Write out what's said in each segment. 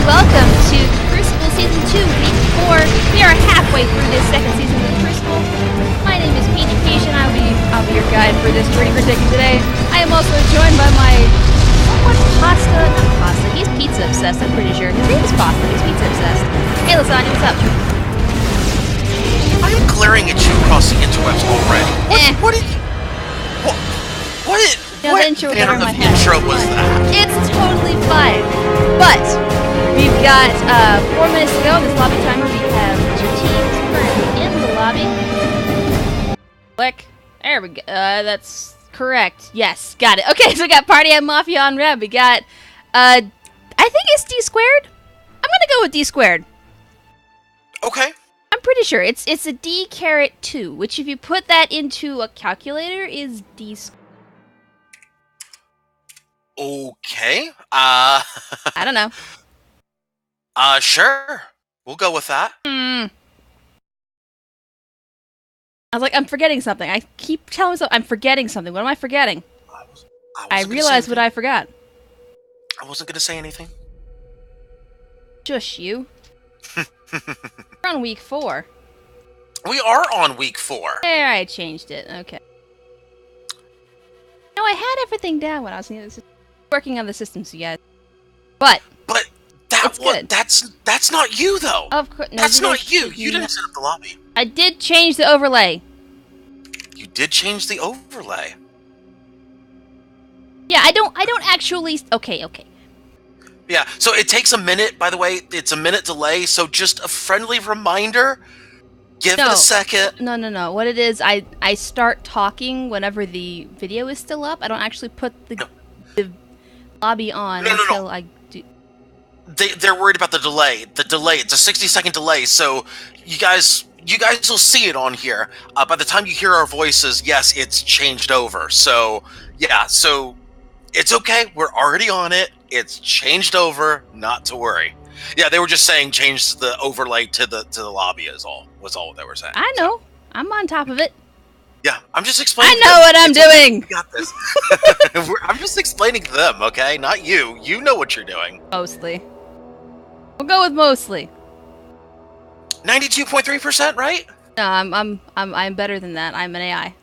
Welcome to Crucible Season 2, Week 4. We are halfway through this second season of Crucible. My name is Petriquiche, and I'll be your guide for this journey we're taking today. I am also joined by my he's pizza obsessed, I'm pretty sure. His name is Pasta, he's pizza obsessed. Hey Lasagna, what's up? I am glaring at you across the interwebs already. What intro was that? It's totally fine, but we've got 4 minutes to go. This lobby timer. We have 2 teams currently in the lobby. Click. There we go. That's correct. Yes, got it. Okay, so we got Party at Mafia on Rev. We got, I think it's D squared. I'm gonna go with D squared. Okay. I'm pretty sure it's a D caret 2, which if you put that into a calculator is D squared. Okay. I don't know. Sure. We'll go with that. I was like, I'm forgetting something. I keep telling myself I'm forgetting something. What am I forgetting? I realized what I forgot. I wasn't gonna say anything. Shush you. We're on week 4. We are on week 4. There, I changed it. Okay. No, I had everything down when I was working on the systems, you guys. But that's not you though. Of course, no, that's not you. You didn't set up the lobby. I did change the overlay. You did change the overlay. Yeah, I don't actually. Okay. Yeah, so it takes a minute. By the way, it's a minute delay. So just a friendly reminder. Give it a second. No. What it is, I start talking whenever the video is still up. I don't actually put the lobby on until I do. They're worried about the delay. The delay. It's a 60-second delay. So you guys will see it on here. By the time you hear our voices, yes, it's changed over. So yeah, so it's okay. We're already on it. It's changed over. Not to worry. Yeah, they were just saying change the overlay to the lobby was all they were saying. I know. I'm on top of it. Yeah, I'm just explaining. I know what I'm doing. We got this. I'm just explaining to them, okay? Not you. You know what you're doing. Mostly. We'll go with mostly. 92.3%, right? No, I'm better than that. I'm an AI.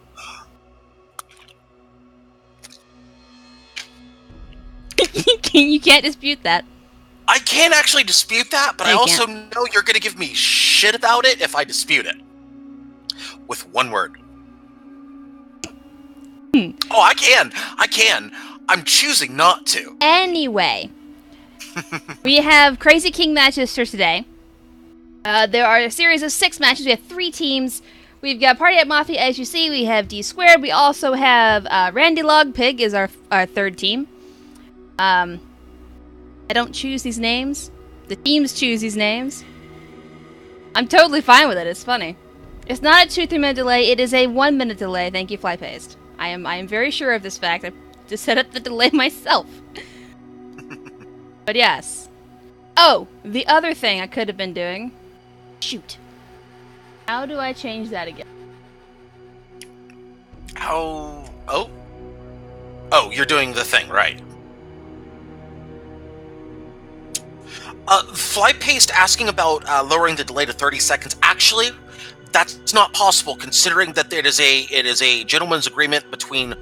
You can't dispute that. I can't actually dispute that, but I also know you're going to give me shit about it if I dispute it. With one word. Oh, I can. I'm choosing not to. Anyway. We have Crazy King matches for today. There are a series of 6 matches. We have 3 teams. We've got Party at Mafia, as you see. We have D squared. We also have Randy Log Pig is our 3rd team. I don't choose these names. The teams choose these names. I'm totally fine with it. It's funny. It's not a 2-3 minute delay. It is a 1 minute delay. Thank you, FlyPaste. I am very sure of this fact. I just set up the delay myself. But yes. Oh, the other thing I could have been doing. Shoot. How do I change that again? Oh, you're doing the thing, right. FlyPaste asking about lowering the delay to 30 seconds. Actually, that's not possible, considering that it is a gentleman's agreement between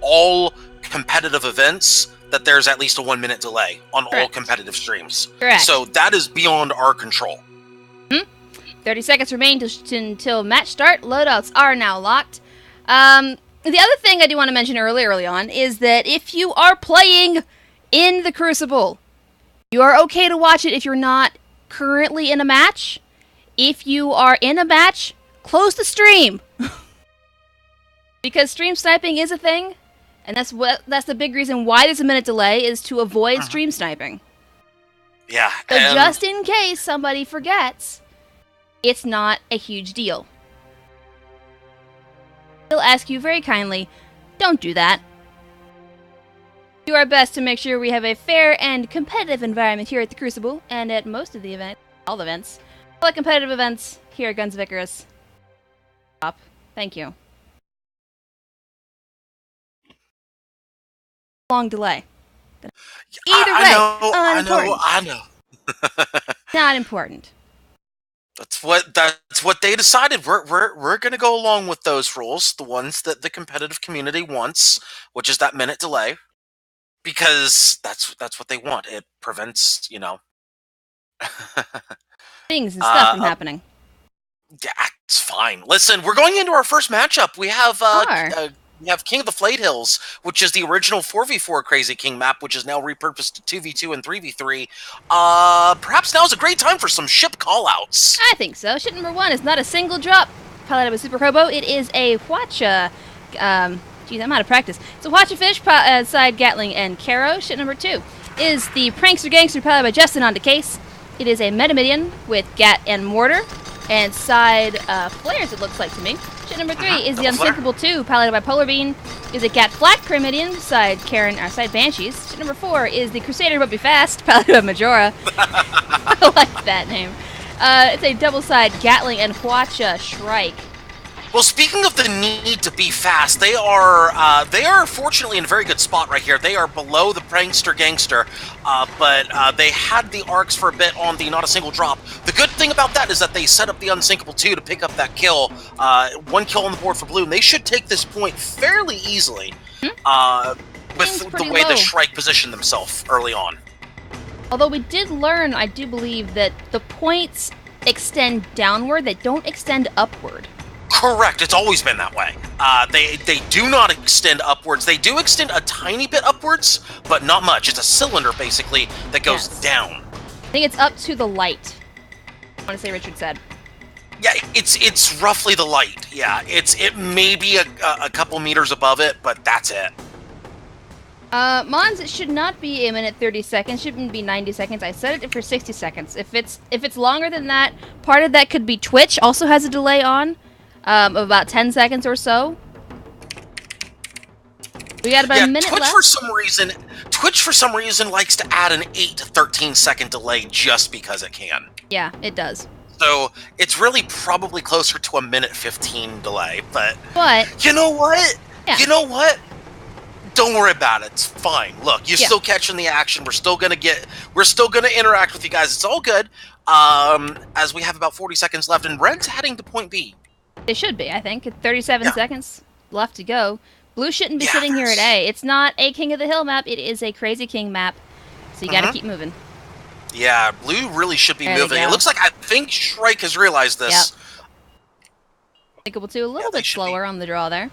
all competitive events that there's at least a 1 minute delay on all competitive streams. Correct. So that is beyond our control. 30 seconds remain until match start. Loadouts are now locked. The other thing I do want to mention early on is that if you are playing in the Crucible, you are okay to watch it if you're not currently in a match. If you are in a match, close the stream. Because stream sniping is a thing, and that's the big reason why there's a minute delay, is to avoid stream sniping. Yeah. So just in case somebody forgets, it's not a huge deal. We'll ask you very kindly, don't do that. Do our best to make sure we have a fair and competitive environment here at the Crucible, and at most of the events, all the competitive events here at Guns of Icarus. Thank you. Long delay. Either way, I know. Not important. That's what they decided. We're gonna go along with those rules, the ones that the competitive community wants, which is that minute delay, because that's what they want. It prevents, things and stuff from happening. Yeah, it's fine. Listen, we're going into our first matchup. We have King of the Flayed Hills, which is the original 4v4 Crazy King map, which is now repurposed to 2v2 and 3v3. Perhaps now is a great time for some ship callouts. I think so. Ship number 1 is not a single drop piloted with Super Hobo. It is a Hwacha. Geez, I'm out of practice. It's a Hwacha Fish side Gatling and Caro. Ship number 2 is the Prankster Gangster piloted by Justin on the case. It is a Metamidian with Gat and Mortar and side flares, it looks like to me. Ship number 3 is the Unsinkable 2, piloted by Polar Bean. Is a Gat Flak Pyramidian, side side Banshees. Ship number 4 is the Crusader But Be Fast, piloted by Majora. I like that name. It's a double side Gatling and Hwacha Shrike. Well, speaking of the need to be fast, they are fortunately in a very good spot right here. They are below the Prankster Gangster, but they had the arcs for a bit on the not a single drop. The good thing about that is that they set up the Unsinkable 2 to pick up that kill. 1 kill on the board for blue, and they should take this point fairly easily with the way the Shrike positioned themselves early on. Although we did learn, I do believe, that the points extend downward, they don't extend upward. Correct. It's always been that way. They do not extend upwards. They do extend a tiny bit upwards, but not much. It's a cylinder, basically, that goes down. I think it's up to the light. I want to say Richard said. Yeah, it's roughly the light. Yeah, it may be a couple meters above it, but that's it. Mons, it should not be a minute 30 seconds. Shouldn't be 90 seconds. I set it for 60 seconds. If it's longer than that, part of that could be Twitch. Also has a delay on. Of about 10 seconds or so. We got about a minute left. Twitch for some reason likes to add an 8 to 13 second delay just because it can. Yeah, it does. So it's really probably closer to a minute 15 delay, but you know what? Yeah. You know what? Don't worry about it. It's fine. Look, you're still catching the action. We're still gonna interact with you guys. It's all good. As we have about 40 seconds left, and Red's heading to point B. They should be, I think. 37 seconds left to go. Blue shouldn't be sitting here at A. It's not a King of the Hill map. It is a Crazy King map. So you gotta keep moving. Yeah, Blue really should be moving. It looks like I think Shrike has realized this. Thinkable 2 a little bit slower on the draw there.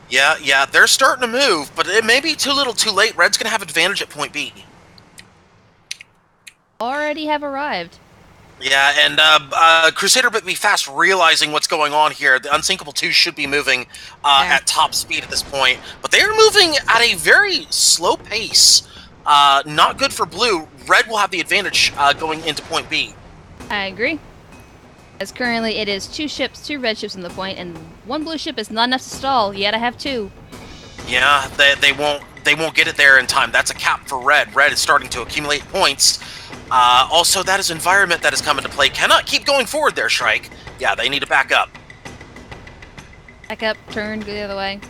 Yeah, they're starting to move, but it may be too little too late. Red's gonna have advantage at point B. Already have arrived. Yeah, and Crusader But Be Fast realizing what's going on here. The Unsinkable 2 should be moving at top speed at this point, but they are moving at a very slow pace. Not good for Blue. Red will have the advantage going into point B. I agree. As currently it is 2 ships, 2 red ships in the point, and 1 blue ship is not enough to stall. You gotta have 2. Yeah, they won't get it there in time. That's a cap for Red. Red is starting to accumulate points. Also, that is environment that has come into play. Cannot keep going forward there, Shrike. Yeah, they need to back up. Back up, turn, go the other way.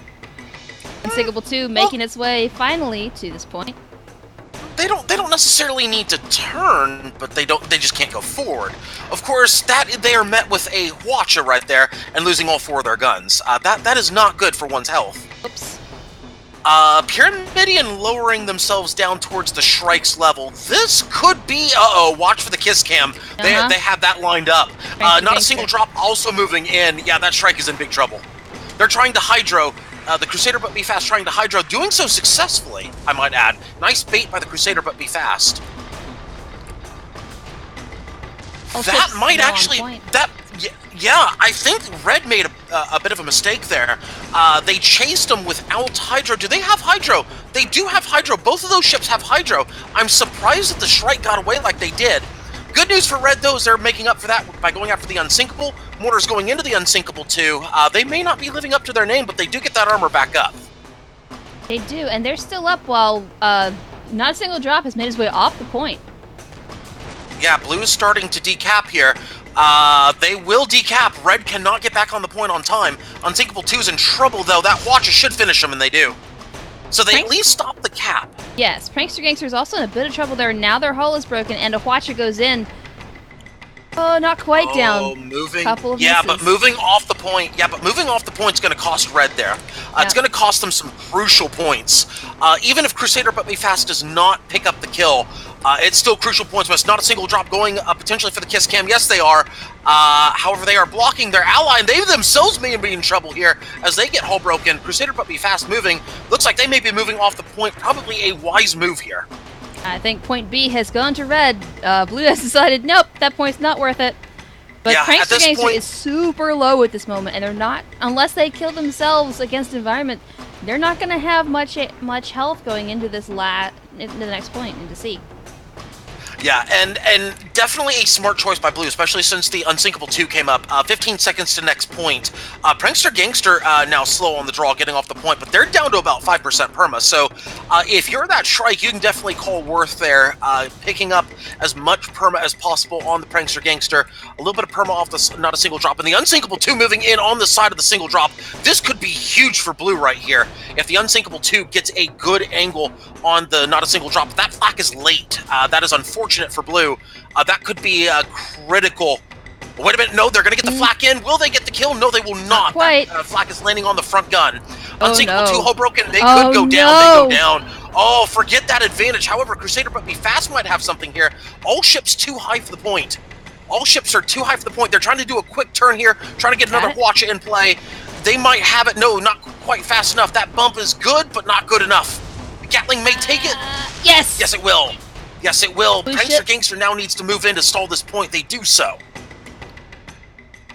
Unsinkable 2 making its way finally to this point. They don't necessarily need to turn, but they just can't go forward. Of course, they are met with a Hwacha right there and losing all 4 of their guns. That is not good for one's health. Oops. Pyramidian lowering themselves down towards the Shrike's level. This could be, watch for the kiss cam. They have that lined up. Not a single drop also moving in. Yeah, that Shrike is in big trouble. They're trying to Hydro. The Crusader But Be Fast trying to Hydro, doing so successfully, I might add. Nice bait by the Crusader But Be Fast. That might actually... Yeah, I think Red made a bit of a mistake there. They chased them without Hydro. Do they have Hydro? They do have Hydro. Both of those ships have Hydro. I'm surprised that the Shrike got away like they did. Good news for Red, though, is they're making up for that by going after the Unsinkable. Mortar's going into the Unsinkable, too. They may not be living up to their name, but they do get that armor back up. They do, and they're still up while not a single drop has made his way off the point. Yeah, Blue is starting to decap here. They will decap. Red cannot get back on the point on time. Unsinkable 2 is in trouble, though. That Watcher should finish them, and they do. So they at least stop the cap. Yes, Prankster Gangster is also in a bit of trouble there. Now their hull is broken, and a Watcher goes in. Oh, not quite down. Moving. Couple of yeah, misses. but moving off the point. Yeah, but moving off the point is going to cost Red there. It's going to cost them some crucial points. Even if Crusader But Be Fast does not pick up the kill, it's still crucial points. But it's not a single drop going potentially for the Kiss Cam. Yes, they are. However, they are blocking their ally, and they themselves may be in trouble here as they get hull broken. Crusader But Be Fast moving. Looks like they may be moving off the point. Probably a wise move here. I think point B has gone to Red. Blue has decided, nope, that point's not worth it. But yeah, Prankster Gangster is super low at this moment, and they're not, unless they kill themselves against environment, they're not going to have much health going into this into the next point, into C. Yeah, and definitely a smart choice by Blue, especially since the Unsinkable 2 came up. 15 seconds to next point. Prankster Gangster now slow on the draw, getting off the point, but they're down to about 5% perma. So if you're that Shrike, you can definitely call worth there, picking up as much perma as possible on the Prankster Gangster. A little bit of perma off the not a single drop, and the Unsinkable 2 moving in on the side of the single drop. This could be huge for Blue right here. If the Unsinkable 2 gets a good angle on the not a single drop, that flak is late. That is unfortunate for Blue. That could be critical. Wait a minute, no, they're going to get the flak in. Will they get the kill? No, they will not. Quite. That flak is landing on the front gun. Unsinkable 2 hull broken. They Oh, could go down. no. They go down. Oh, forget that advantage. However, Crusader But Be Fast might have something here. All ships too high for the point. All ships are too high for the point. They're trying to do a quick turn here, trying to get another Watcher in play. They might have it. No, not quite fast enough. That bump is good, but not good enough. The Gatling may take it. Yes! Yes, it will. Yes, it will. Blue Prankster ship. Gangster now needs to move in to stall this point. They do so.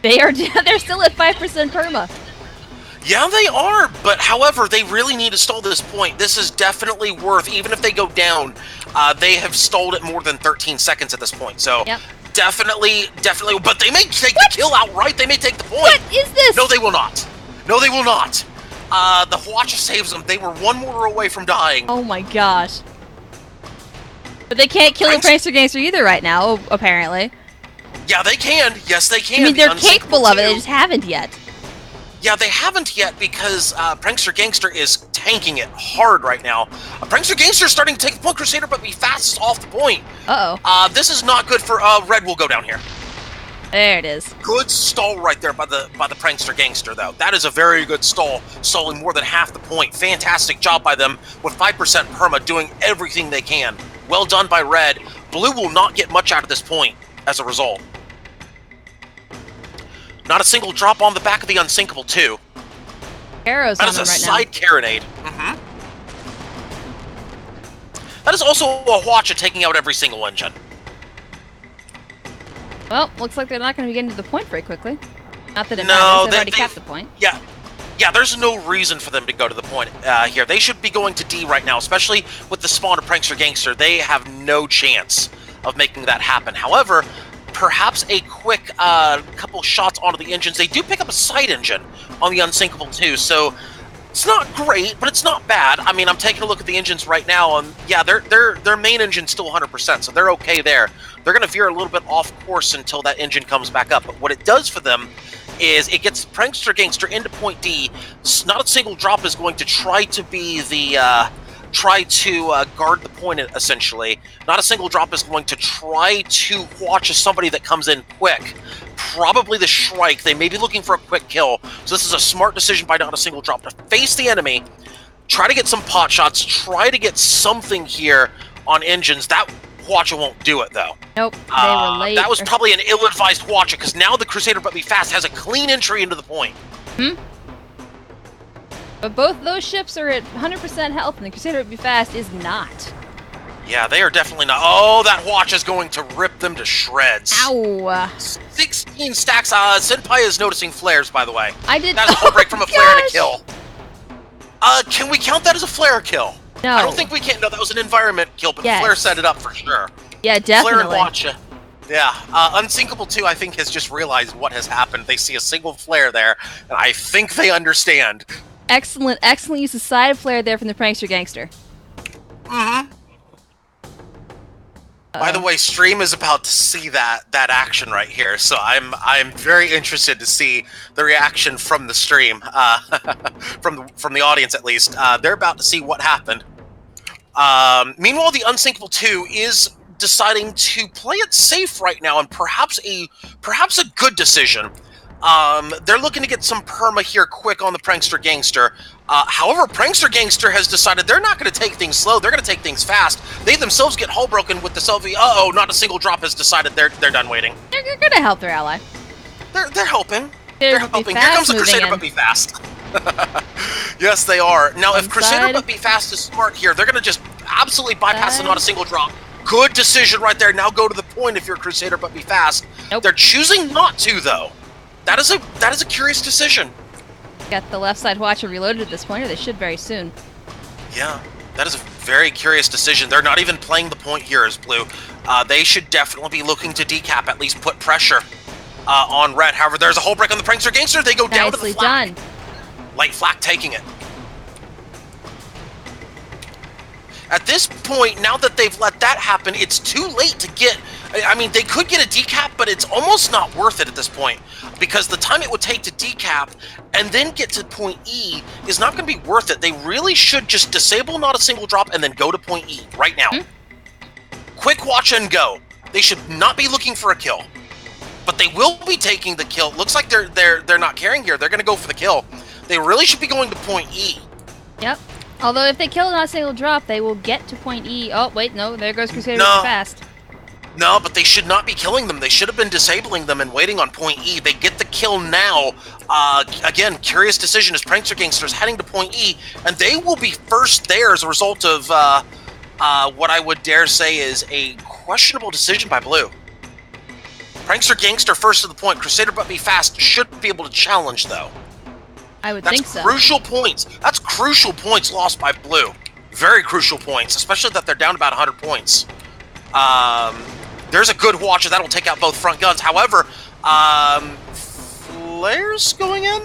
They're still at 5% perma. Yeah, they are, but however, they really need to stall this point. This is definitely worth, even if they go down, they have stalled it more than 13 seconds at this point. So definitely, but they may take the kill outright. They may take the point. What is this? No, they will not. No, they will not. The Watcher saves them. They were one mortar away from dying. Oh my gosh. But they can't kill the Prankster Gangster either right now, apparently. Yeah, they can. Yes, they can. I mean, they're capable of it, they just haven't yet. Yeah, they haven't yet because Prankster Gangster is tanking it hard right now. Prankster Gangster is starting to take the point. Crusader But Be Fast is off the point. Uh-oh. This is not good for Red. Will go down here. There it is. Good stall right there by the Prankster Gangster, though. That is a very good stall, stalling more than half the point. Fantastic job by them with 5% perma, doing everything they can. Well done by Red. Blue will not get much out of this point as a result. Not a single drop on the back of the Unsinkable 2. Arrows That on is a them right side carronade. That is also a Watcher taking out every single engine. Well, looks like they're not going to be getting to the point very quickly. Not that it No, matters, they've already capped the point. Yeah, there's no reason for them to go to the point here. They should be going to D right now, especially with the spawn of Prankster Gangster. They have no chance of making that happen. However, perhaps a quick couple shots onto the engines. They do pick up a side engine on the Unsinkable 2, so it's not great, but it's not bad. I mean, I'm taking a look at the engines right now, and yeah, their main engine's still 100%, so they're okay there. They're going to veer a little bit off course until that engine comes back up. But what it does for them is it gets Prankster Gangster into point D. Not a single drop is going to try to be the guard the point, essentially. Not a single drop is going to try to watch somebody that comes in quick. Probably the Shrike. They may be looking for a quick kill. So this is a smart decision by Not a Single Drop to face the enemy, try to get some pot shots, try to get something here on engines. That Watcher won't do it, though. Nope, they were late. That was probably an ill-advised Watcher, because now the Crusader But Be Fast has a clean entry into the point. But both those ships are at 100% health, and the Crusader But Be Fast is not. Yeah, they are definitely not. Oh, that watch is going to rip them to shreds. Ow! 16 stacks. Senpai is noticing flares, by the way. I did. That's a whole break from a flare and a Gosh. kill. Can we count that as a flare kill? No. I don't think we can. No, that was an environment kill, but Yes. flare set it up for sure. Yeah, definitely. Flare and watch. Yeah, Unsinkable 2, I think, has just realized what has happened. They see a single flare there, and I think they understand. Excellent use of side flare there from the prankster gangster. Mm-hmm. By the way, stream is about to see that action right here, so I'm very interested to see the reaction from the stream, from the audience at least. They're about to see what happened. Meanwhile, the Unsinkable 2 is deciding to play it safe right now, and perhaps a good decision. They're looking to get some perma here quick on the Prankster Gangster. However, Prankster Gangster has decided they're not going to take things slow. They're going to take things fast. They themselves get hull broken with the selfie. Uh-oh, not a single drop has decided they're done waiting. They're going to help their ally. They're helping. They're helping. Here comes the Crusader But Be Fast. Yes, they are. Now, if Crusader But Be Fast is smart here, they're going to just absolutely bypass not a single drop. Good decision right there. Now go to the point if you're Crusader But Be Fast. Nope. They're choosing not to, though. That is a curious decision. Got the left side watcher reloaded at this point, or they should very soon. Yeah, that is a very curious decision. They're not even playing the point here as blue. They should definitely be looking to decap, at least put pressure on red. However, there's a whole break on the Prankster Gangster. They go down to the flak. Nicely done. Light flak taking it. At this point, now that they've let that happen, it's too late to get... I mean, they could get a decap, but it's almost not worth it at this point, because the time it would take to decap and then get to point E is not going to be worth it. They really should just disable not a single drop and then go to point E right now. Quick watch and go. They should not be looking for a kill, but they will be taking the kill. Looks like they're not caring here. They're going to go for the kill. They really should be going to point E. Yep. Although if they kill not a single drop, they will get to point E. Oh, wait, no. There goes Crusader Fast. No, but they should not be killing them. They should have been disabling them and waiting on point E. They get the kill now. Again, curious decision as Prankster Gangsters heading to point E, and they will be first there as a result of what I would dare say is a questionable decision by blue. Prankster Gangster first to the point. Crusader But Be Fast should be able to challenge, though. I would think so. That's crucial points. That's crucial points lost by blue. Very crucial points, especially that they're down about 100 points. There's a good watcher. That'll take out both front guns. However, flares going in?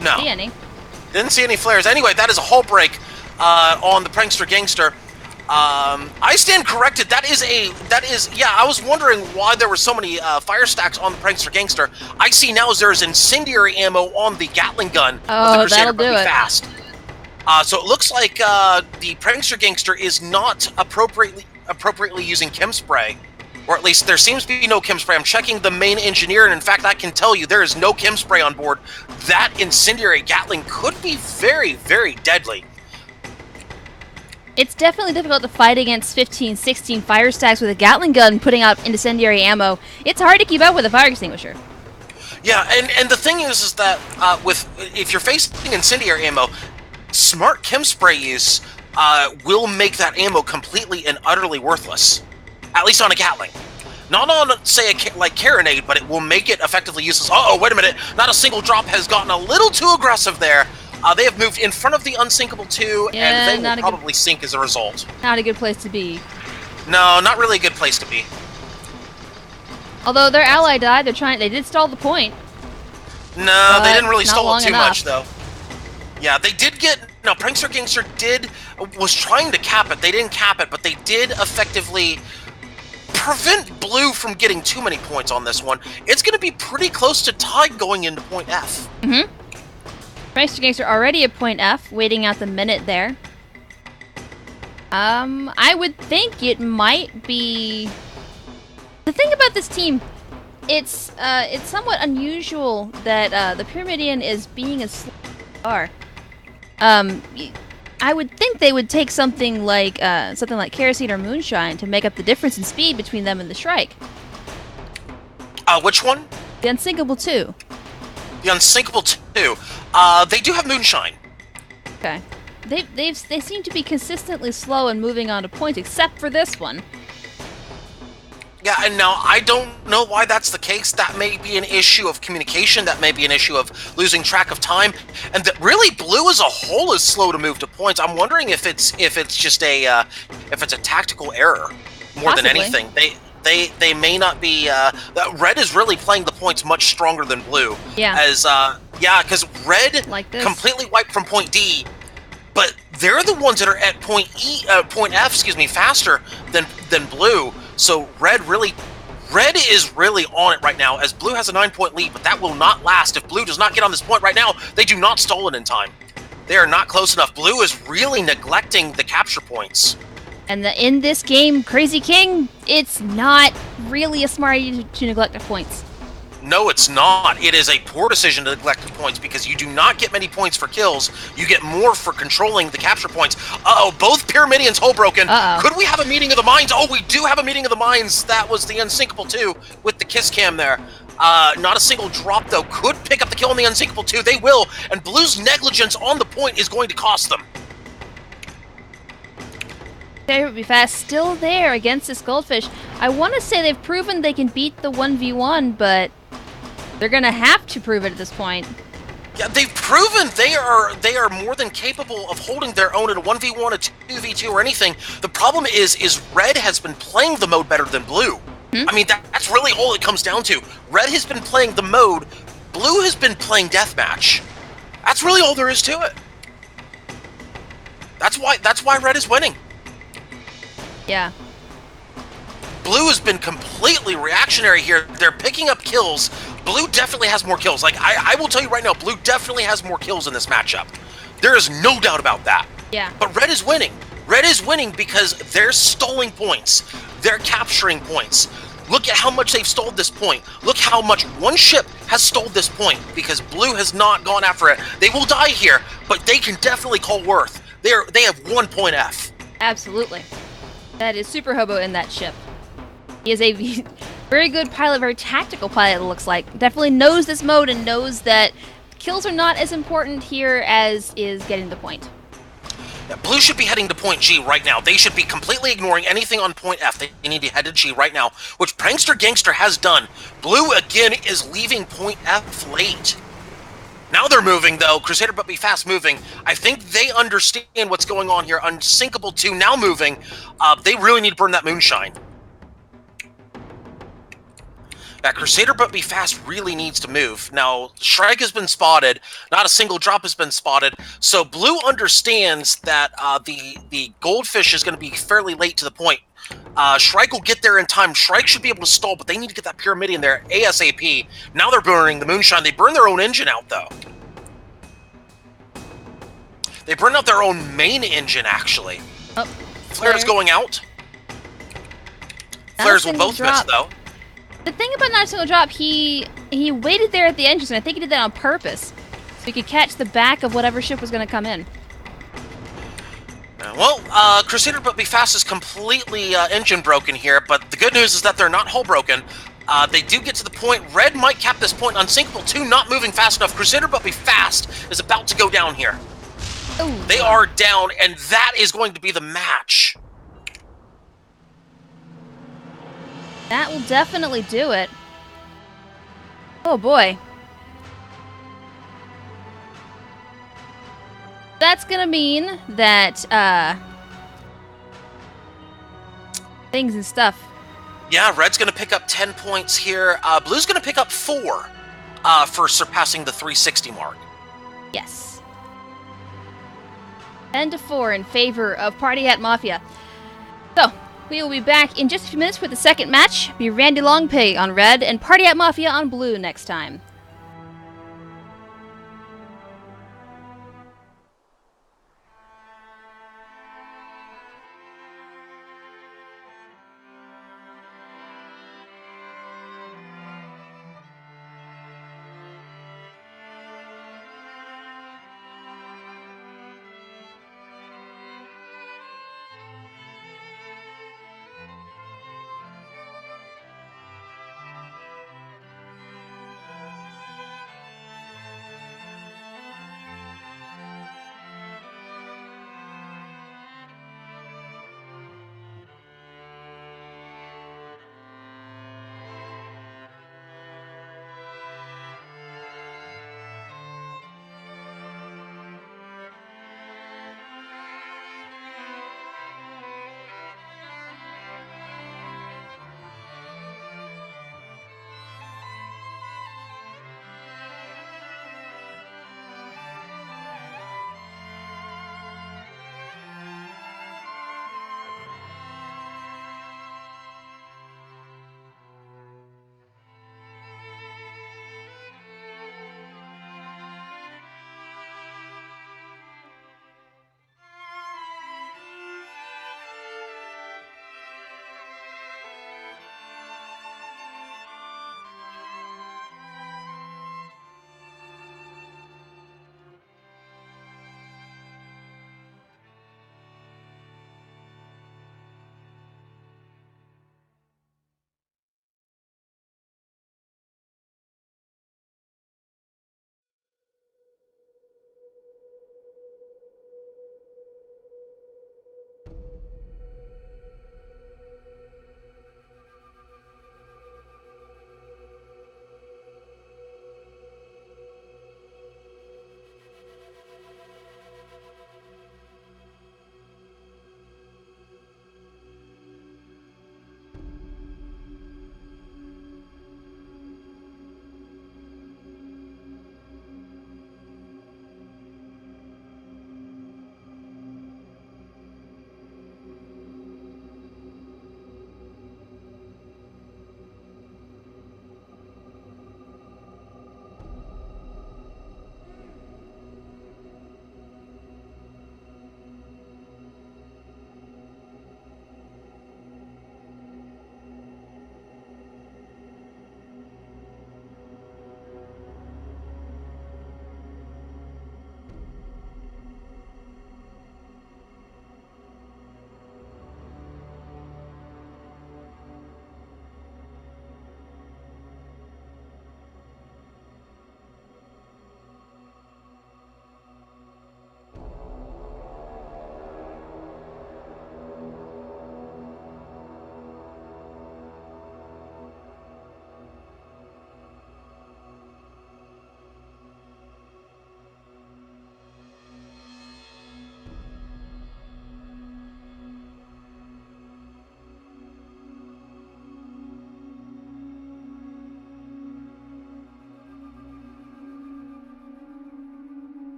No. See any. Didn't see any flares. Anyway, that is a hull break on the Prankster Gangster. I stand corrected. That is, yeah, I was wondering why there were so many fire stacks on the Prankster Gangster. I see now there's incendiary ammo on the Gatling gun of the Crusader But Be Fast. So it looks like the Prankster Gangster is not appropriately using chem spray, or at least there seems to be no chem spray. I'm checking the main engineer, and in fact, I can tell you there is no chem spray on board. That incendiary Gatling could be very, very deadly. It's definitely difficult to fight against 15, 16 fire stacks with a Gatling gun putting out incendiary ammo. It's hard to keep up with a fire extinguisher. Yeah, and the thing is that if you're facing incendiary ammo, smart chem spray use will make that ammo completely and utterly worthless, at least on a Gatling. Not on, say, like Carronade, but it will make it effectively useless. Uh-oh, wait a minute. Not a single drop has gotten a little too aggressive there. They have moved in front of the Unsinkable 2, and they will probably sink as a result. Not a good place to be. No, not really a good place to be. Although their ally died, they did stall the point. No, they didn't really stall it too much, though. Yeah, they did get... No, Prankster Gangster was trying to cap it. They didn't cap it, but they did effectively prevent blue from getting too many points on this one. It's going to be pretty close to tied going into point F. Mm-hmm. Prankster Gangster already at point F, waiting out the minute there. I would think it might be... The thing about this team, it's somewhat unusual that the Pyramidian is being as slow as they are. I would think they would take something like Kerosene or Moonshine to make up the difference in speed between them and the Shrike. Which one? The Unsinkable 2. The Unsinkable 2. They do have Moonshine. Okay. they seem to be consistently slow in moving on to points, except for this one. Yeah, and now I don't know why that's the case. That may be an issue of communication. That may be an issue of losing track of time, and that really blue as a whole is slow to move to points. I'm wondering if it's just a tactical error more than Possibly. anything. They may not be. Red is really playing the points much stronger than blue. Yeah. Because red Like this. completely wiped from point D, but they're the ones that are at point F, faster than blue. So red is really on it right now, as blue has a 9-point lead, but that will not last. If blue does not get on this point right now, they do not stall it in time. They are not close enough. Blue is really neglecting the capture points. And in this game, Crazy King, it's not really a smart idea to neglect the points. No, it's not. It is a poor decision to neglect the points because you do not get many points for kills. You get more for controlling the capture points. Uh-oh, both Pyramidians hole broken. Uh-oh. Could we have a meeting of the minds? Oh, we do have a meeting of the minds. That was the Unsinkable 2 with the kiss cam there. Not a single drop, though. Could pick up the kill on the Unsinkable 2. They will, and Blue's negligence on the point is going to cost them. They would be fast, still there against this goldfish. I want to say they've proven they can beat the 1v1, but they're gonna have to prove it at this point. Yeah, they've proven they are more than capable of holding their own at a 1v1, a 2v2, or anything. The problem is Red has been playing the mode better than Blue. I mean, that's really all it comes down to. Red has been playing the mode, Blue has been playing deathmatch. That's really all there is to it. That's why Red is winning. Yeah. Blue has been completely reactionary here. They're picking up kills. Blue definitely has more kills. Like, I will tell you right now, Blue definitely has more kills in this matchup. There is no doubt about that. Yeah. But Red is winning. Red is winning because they're stalling points. They're capturing points. Look at how much they've stalled this point. Look how much one ship has stalled this point because Blue has not gone after it. They will die here, but they can definitely call worth. They have 1 point F. Absolutely. That is Super Hobo in that ship. He is a very good pilot, very tactical pilot, it looks like. Definitely knows this mode and knows that kills are not as important here as is getting the point. Yeah, Blue should be heading to point G right now. They should be completely ignoring anything on point F. They need to head to G right now, which Prankster Gangster has done. Blue, again, is leaving point F late. Now they're moving, though. Crusader but be fast moving. I think they understand what's going on here. Unsinkable 2 now moving. They really need to burn that moonshine. That Crusader but be fast really needs to move. Now, Shrike has been spotted. Not a single drop has been spotted. So Blue understands that the goldfish is going to be fairly late to the point. Shrike will get there in time. Shrike should be able to stall, but they need to get that pyramid in there ASAP. Now they're burning the moonshine. They burn their own engine out, though. They burn out their own main engine, actually. Oh, Flares going out. Flares will both miss, though. The thing about not a single drop, he waited there at the engines, and I think he did that on purpose, so he could catch the back of whatever ship was going to come in. Well, Crusader but be fast is completely engine broken here, but the good news is that they're not hull broken. They do get to the point. Red might cap this point. Unsinkable 2 not moving fast enough. Crusader but be fast is about to go down here. Ooh. They are down, and that is going to be the match. That will definitely do it. Oh boy. That's gonna mean that, things and stuff. Yeah, Red's gonna pick up 10 points here. Blue's gonna pick up 4 for surpassing the 360 mark. Yes. 10-4 in favor of Party Hat Mafia. So, we will be back in just a few minutes with the second match. Be Randy Longpig on red and Party Hat Mafia on blue next time.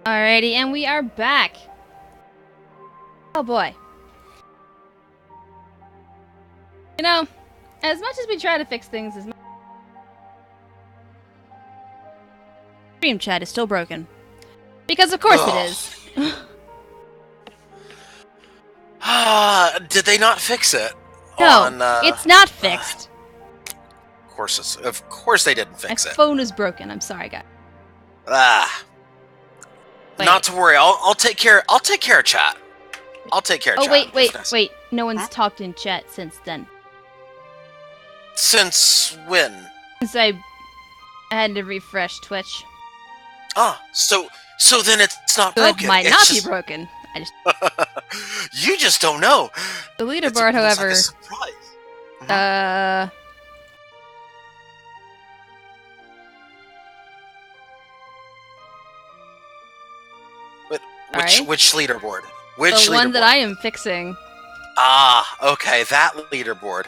Alrighty, and we are back. Oh boy. You know, as much as we try to fix things, stream chat is still broken. Because of course it is. Did they not fix it? No, it's not fixed. Of course they didn't fix it. My phone is broken. I'm sorry, guys. Wait. Not to worry. I'll take care. I'll take care of chat. I'll take care of chat. Wait. No one's talked in chat since then. Since when? Since I had to refresh Twitch. So then it's not broken. It might not be broken. I just You just don't know. The leaderboard, however. Like a surprise. Which leaderboard? The one that I am fixing. Okay, that leaderboard.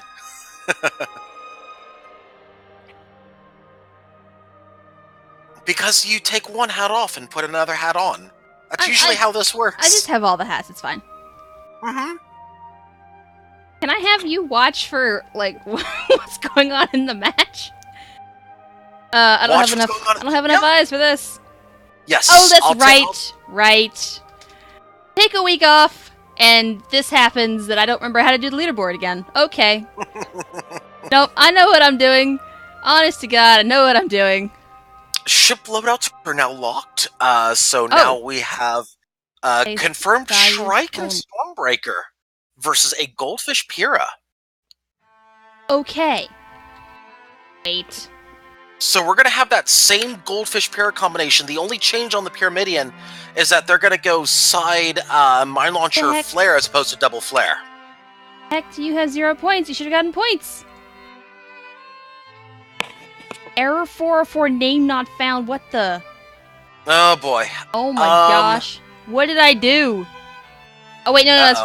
Because you take one hat off and put another hat on. That's usually how this works. I just have all the hats, it's fine. Mm-hmm. Can I have you watch for, like, what's going on in the match? I don't have enough eyes for this. Yes. Oh, that's right. Take a week off, and this happens that I don't remember how to do the leaderboard again. Okay. Nope, I know what I'm doing. Honest to God, I know what I'm doing. Ship loadouts are now locked, so now we have confirmed Shrike and Stormbreaker versus a Goldfish Pyrrha. Okay. Wait. So we're going to have that same Goldfish Pyrrha combination. The only change on the Pyramidian is that they're going to go side Mine Launcher Flare as opposed to double Flare. Heck, you have 0 points. You should have gotten points. Error 404, name not found. What the? Oh boy. Oh my gosh. What did I do? Oh wait, no, that's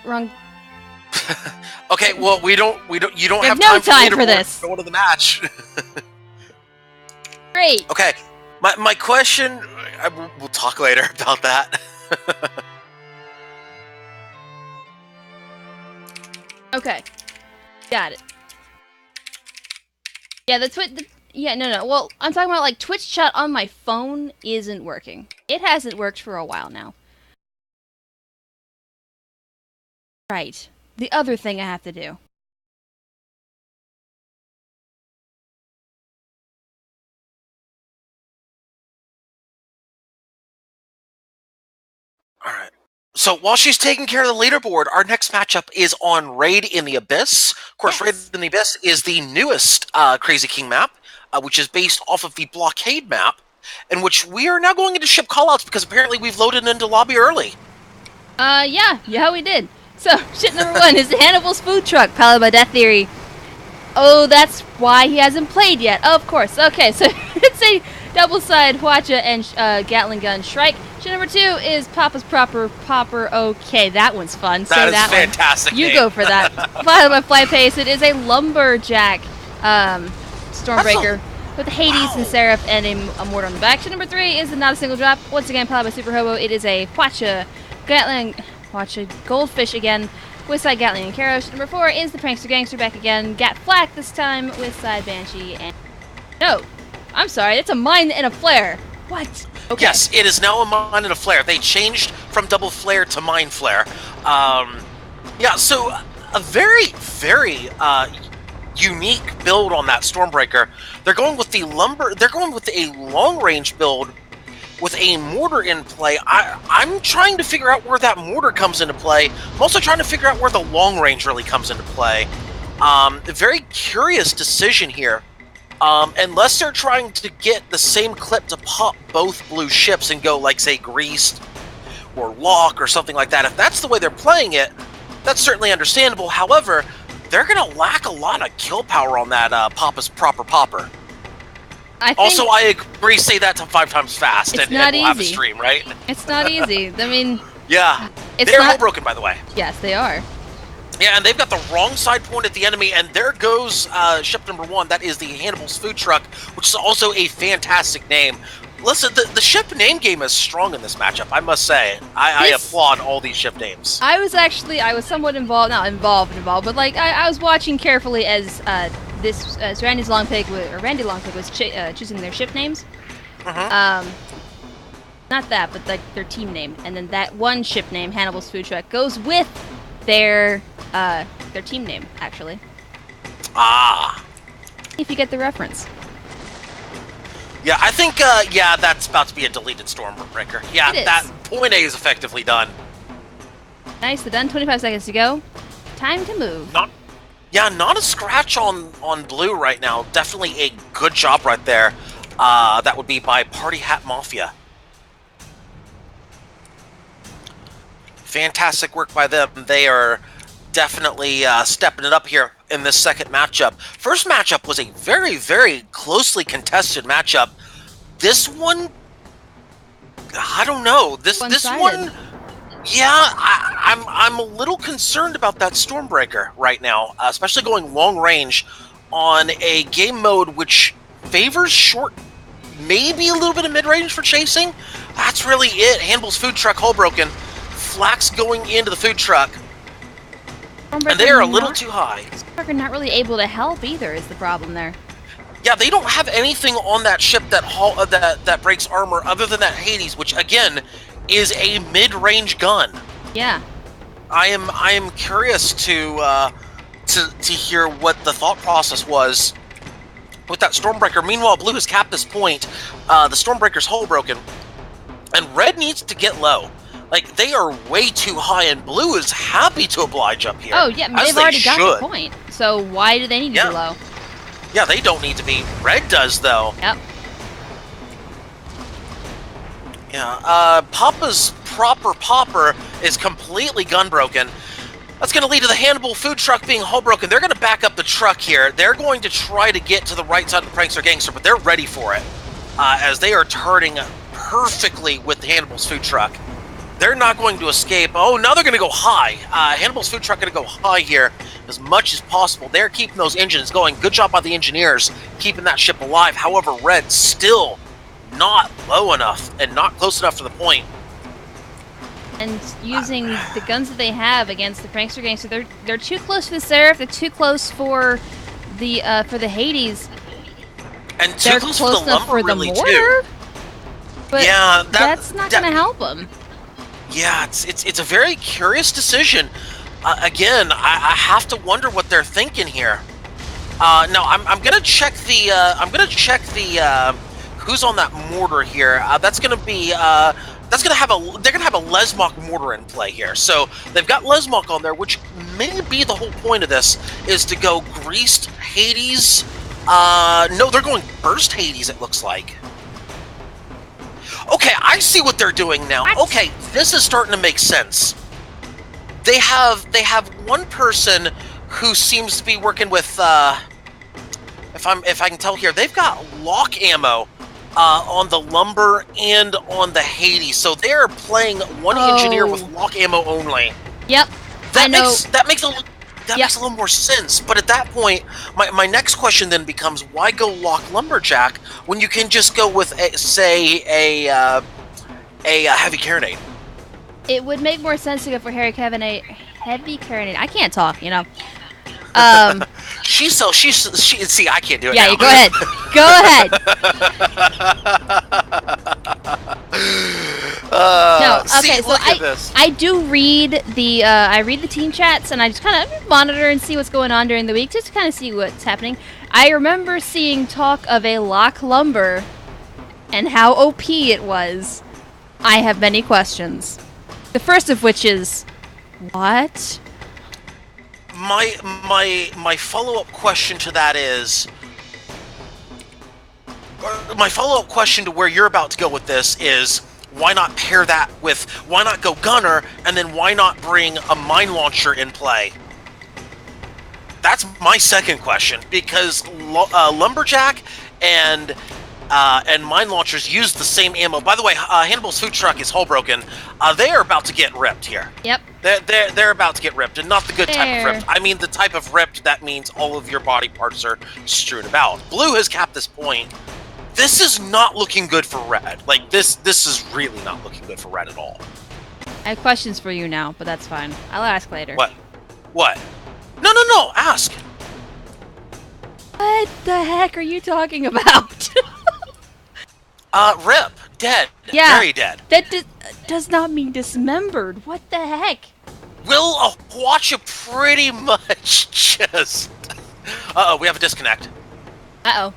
wrong. Okay, well you don't have no time for this. Go to the match. Great. Okay, my question. We'll talk later about that. Okay, got it. Yeah, no. Well, I'm talking about, like, Twitch chat on my phone isn't working. It hasn't worked for a while now. Right. The other thing I have to do. Alright. So while she's taking care of the leaderboard, our next matchup is on Raid in the Abyss. Of course, Raid in the Abyss is the newest Crazy King map, which is based off of the Blockade map, in which we are now going into ship callouts because apparently we've loaded into lobby early. Yeah, we did. So, ship number 1 is the Hannibal's food truck, powered by Death Theory. Oh, that's why he hasn't played yet. Of course. Okay, so it's a double-side Hwacha and Gatling gun Shrike. Ship number 2 is Papa's Proper Popper. Okay, that one's fun. That is fantastic. You go for that. Followed by Fly Pace. It is a Lumberjack Stormbreaker with Hades and Seraph and a mortar on the back. Ship number 3 is the Not a Single Drop. Once again, powered by Super Hobo. It is a Hwacha Gatling. Watch a Goldfish again with side Gatling and Karos. Number 4 is the Prankster Gangster back again. Gat Flak this time with side Banshee and... No! I'm sorry, it's a mine and a flare. What? Okay. Yes, it is now a mine and a flare. They changed from double flare to mine flare. Yeah, so a very, very unique build on that Stormbreaker. They're going with a long-range build with a mortar in play. I'm trying to figure out where that mortar comes into play. I'm also trying to figure out where the long range really comes into play. A very curious decision here. Unless they're trying to get the same clip to pop both blue ships and go, like, say, Greased or Lock or something like that. If that's the way they're playing it, that's certainly understandable. However, they're going to lack a lot of kill power on that Papa's Proper Popper. I agree, say that to 5 times fast and we'll have a stream, right? It's not easy. I mean... Yeah. They're all broken, by the way. Yes, they are. Yeah, and they've got the wrong side point at the enemy, and there goes ship number 1. That is the Hannibal's food truck, which is also a fantastic name. Listen, the ship name game is strong in this matchup, I must say. I applaud all these ship names. I was somewhat involved, not involved, but like I was watching carefully as Randy Longpig was choosing their ship names. Not that, but like their team name, and then that one ship name, Hannibal's Food Truck, goes with their team name actually. Ah. If you get the reference. Yeah, I think, yeah, that's about to be a deleted Stormbreaker. Yeah, that point A is effectively done. Nice, they're done. 25 seconds to go. Time to move. Not a scratch on blue right now. Definitely a good job right there. That would be by Party Hat Mafia. Fantastic work by them. They are definitely stepping it up here in this second matchup. First matchup was a very, very closely contested matchup. This one, I don't know. This one, yeah, I'm a little concerned about that Stormbreaker right now, especially going long range on a game mode which favors short, maybe a little bit of mid range for chasing. That's really it. Hannibal's Food Truck hull broken. Flax going into the food truck. And they are a little too high. Stormbreaker not really able to help either is the problem there. Yeah, they don't have anything on that ship that breaks armor other than that Hades, which again is a mid-range gun. Yeah. I am curious to hear what the thought process was with that Stormbreaker. Meanwhile, Blue has capped this point. The Stormbreaker's hull broken, and Red needs to get low. Like, they are way too high, and Blue is happy to oblige up here. Oh, yeah, they've already got the point. So why do they need to be low? Yeah, they don't need to be. Red does, though. Yep. Yeah, Papa's proper popper is completely gun broken. That's going to lead to the Hannibal food truck being hull broken. They're going to back up the truck here. They're going to try to get to the right side of the Prankster Gangster, but they're ready for it, as they are turning perfectly with Hannibal's food truck. They're not going to escape. Oh, now they're going to go high. Hannibal's food truck going to go high here as much as possible. They're keeping those engines going. Good job by the engineers keeping that ship alive. However, Red still not low enough and not close enough to the point. And using the guns that they have against the Prankster Gangster, they're too close for the Seraph. They're too close for the Hades. And too close for the lumber, for the really, mortar. too. But yeah, that's not going to help them. Yeah, it's a very curious decision. Again, I have to wonder what they're thinking here. No, I'm gonna check the who's on that mortar here. That's gonna be they're gonna have a Lesmok mortar in play here. So they've got Lesmok on there, which may be the whole point of this, is to go greased Hades. No, they're going burst Hades. It looks like. Okay, I see what they're doing now. What? Okay, this is starting to make sense. They have one person who seems to be working with if I can tell here, they've got lock ammo on the lumber and on the Hades. So they're playing one engineer with lock ammo only. Yep. That makes a little more sense. But at that point, my next question then becomes, why go lock Lumberjack when you can just go with, say, a heavy carronade? It would make more sense to go for heavy carronade. I can't talk, you know. See, I can't do it. Yeah, now. Go ahead. Go ahead. No, okay. So I do read the team chats, and I just kind of monitor and see what's going on during the week, just to kind of see what's happening. I remember seeing talk of a lock lumber, and how OP it was. I have many questions. The first of which is, what? My follow-up question to that is, my follow-up question to where you're about to go with this is, why not pair that with, why not go gunner, and then why not bring a mine launcher in play? That's my second question, because Lumberjack and mine launchers use the same ammo. By the way, Hannibal's food truck is hull broken. They are about to get ripped here. Yep. They're about to get ripped, and not the good type of ripped. I mean the type of ripped that means all of your body parts are strewn about. Blue has capped this point This is not looking good for red. Like, this is really not looking good for red at all. I have questions for you now, but that's fine. I'll ask later. What? What? No, ask! What the heck are you talking about? Rip. Dead. Yeah. Very dead. That does not mean dismembered. What the heck? Will watch you pretty much just... Uh-oh, we have a disconnect. Uh-oh.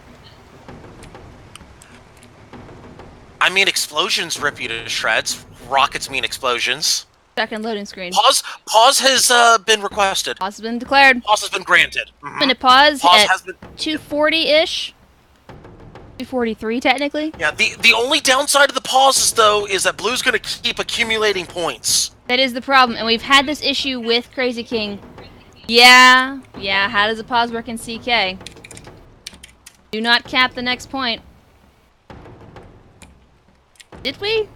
I mean, explosions rip you to shreds. Rockets mean explosions. Second loading screen. Pause has been requested. Pause has been declared. Pause has been granted. Minute pause at has been 240-ish. 243, technically. Yeah, the only downside of the pauses, though, is that Blue's going to keep accumulating points. That is the problem, and we've had this issue with Crazy King. Yeah, how does a pause work in CK? Do not cap the next point. Did we?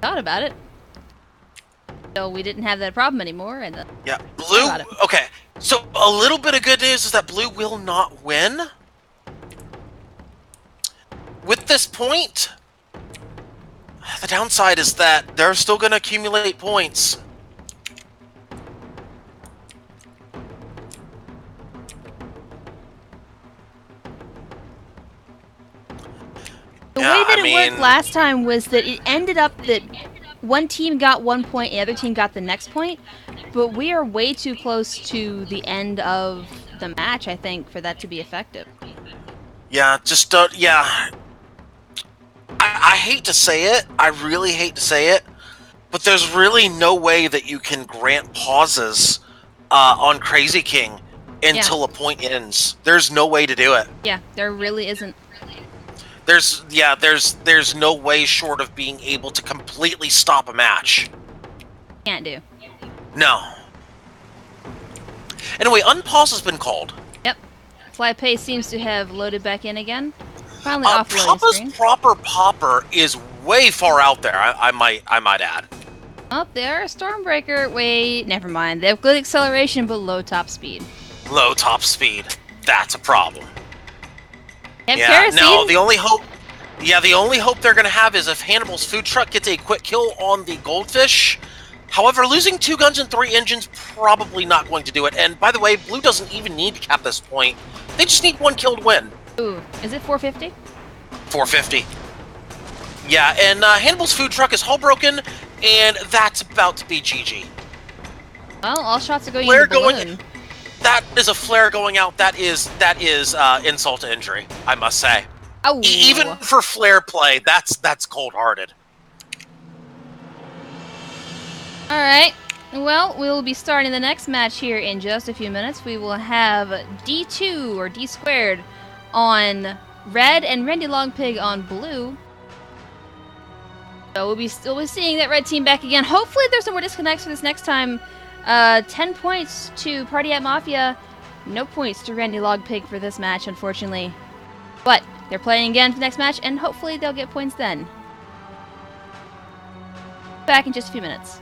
Thought about it. So we didn't have that problem anymore, and yeah, Blue... Okay, so a little bit of good news is that Blue will not win. With this point, the downside is that they're still going to accumulate points. The way that it worked last time was that it ended up that one team got 1 point, the other team got the next point, but we are way too close to the end of the match, I think, for that to be effective. Yeah, just yeah. I hate to say it, I really hate to say it, but there's really no way that you can grant pauses on Crazy King until a point ends. There's no way to do it. Yeah, there really isn't. There's no way short of being able to completely stop a match. Can't do. No. Anyway, unpause has been called. Yep. Fly Pace seems to have loaded back in again. Finally off loading Papa's screen. proper popper is way far out there, I might add. Oh, they are a Stormbreaker. Wait, never mind. They have good acceleration, but low top speed. Low top speed. That's a problem. Kerosene? No, the only hope they're going to have is if Hannibal's food truck gets a quick kill on the goldfish. However, losing 2 guns and 3 engines probably not going to do it. And by the way, Blue doesn't even need to cap this point. They just need 1 kill to win. Ooh, is it 450? 450. Yeah, and Hannibal's food truck is hull broken, and that's about to be GG. Well, all shots are going into the balloon. That is a flare going out. That is insult to injury, I must say. Oh. Even for flare play, that's cold-hearted. All right. Well, we will be starting the next match here in just a few minutes. We will have D2 or D squared on red and Randy Longpig on blue. So we'll be seeing that red team back again. Hopefully there's no more disconnects for this next time. 10 points to Party at Mafia. No points to Randy Longpig for this match, unfortunately. But they're playing again for the next match, and hopefully they'll get points then. Back in just a few minutes.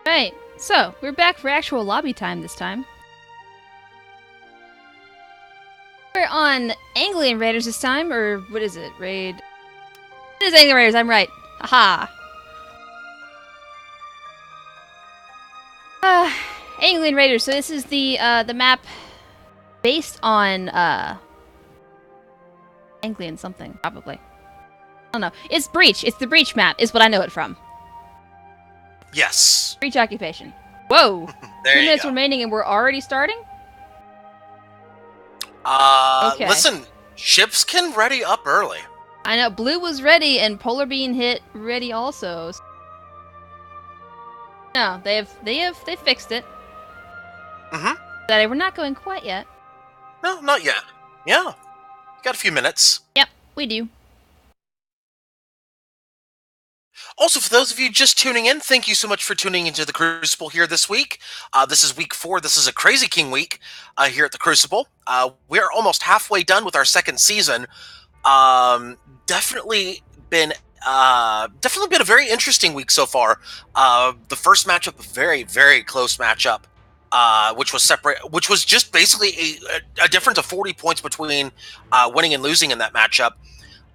Right, so we're back for actual lobby time this time. We're on Anglian Raiders this time, or what is it? Raid. It is Anglian Raiders, I'm right. Haha. Anglian Raiders, so this is the map based on, Anglian something, probably. I don't know. It's Breach. It's the Breach map, is what I know it from. Yes. Breach occupation. Whoa! 2 minutes go. remaining and we're already starting? Okay. Listen, ships can ready up early. I know, blue was ready and Polar Bean hit ready also. No, they fixed it. Mm-hmm. That we're not going quite yet. No, not yet. Yeah. Got a few minutes. Yep, we do. Also, for those of you just tuning in, thank you so much for tuning into the Crucible here this week. This is week 4. This is a Crazy King week here at the Crucible. We are almost halfway done with our second season. Definitely been a very interesting week so far. The first matchup, a very, very close matchup, which was just basically a difference of 40 points between winning and losing in that matchup.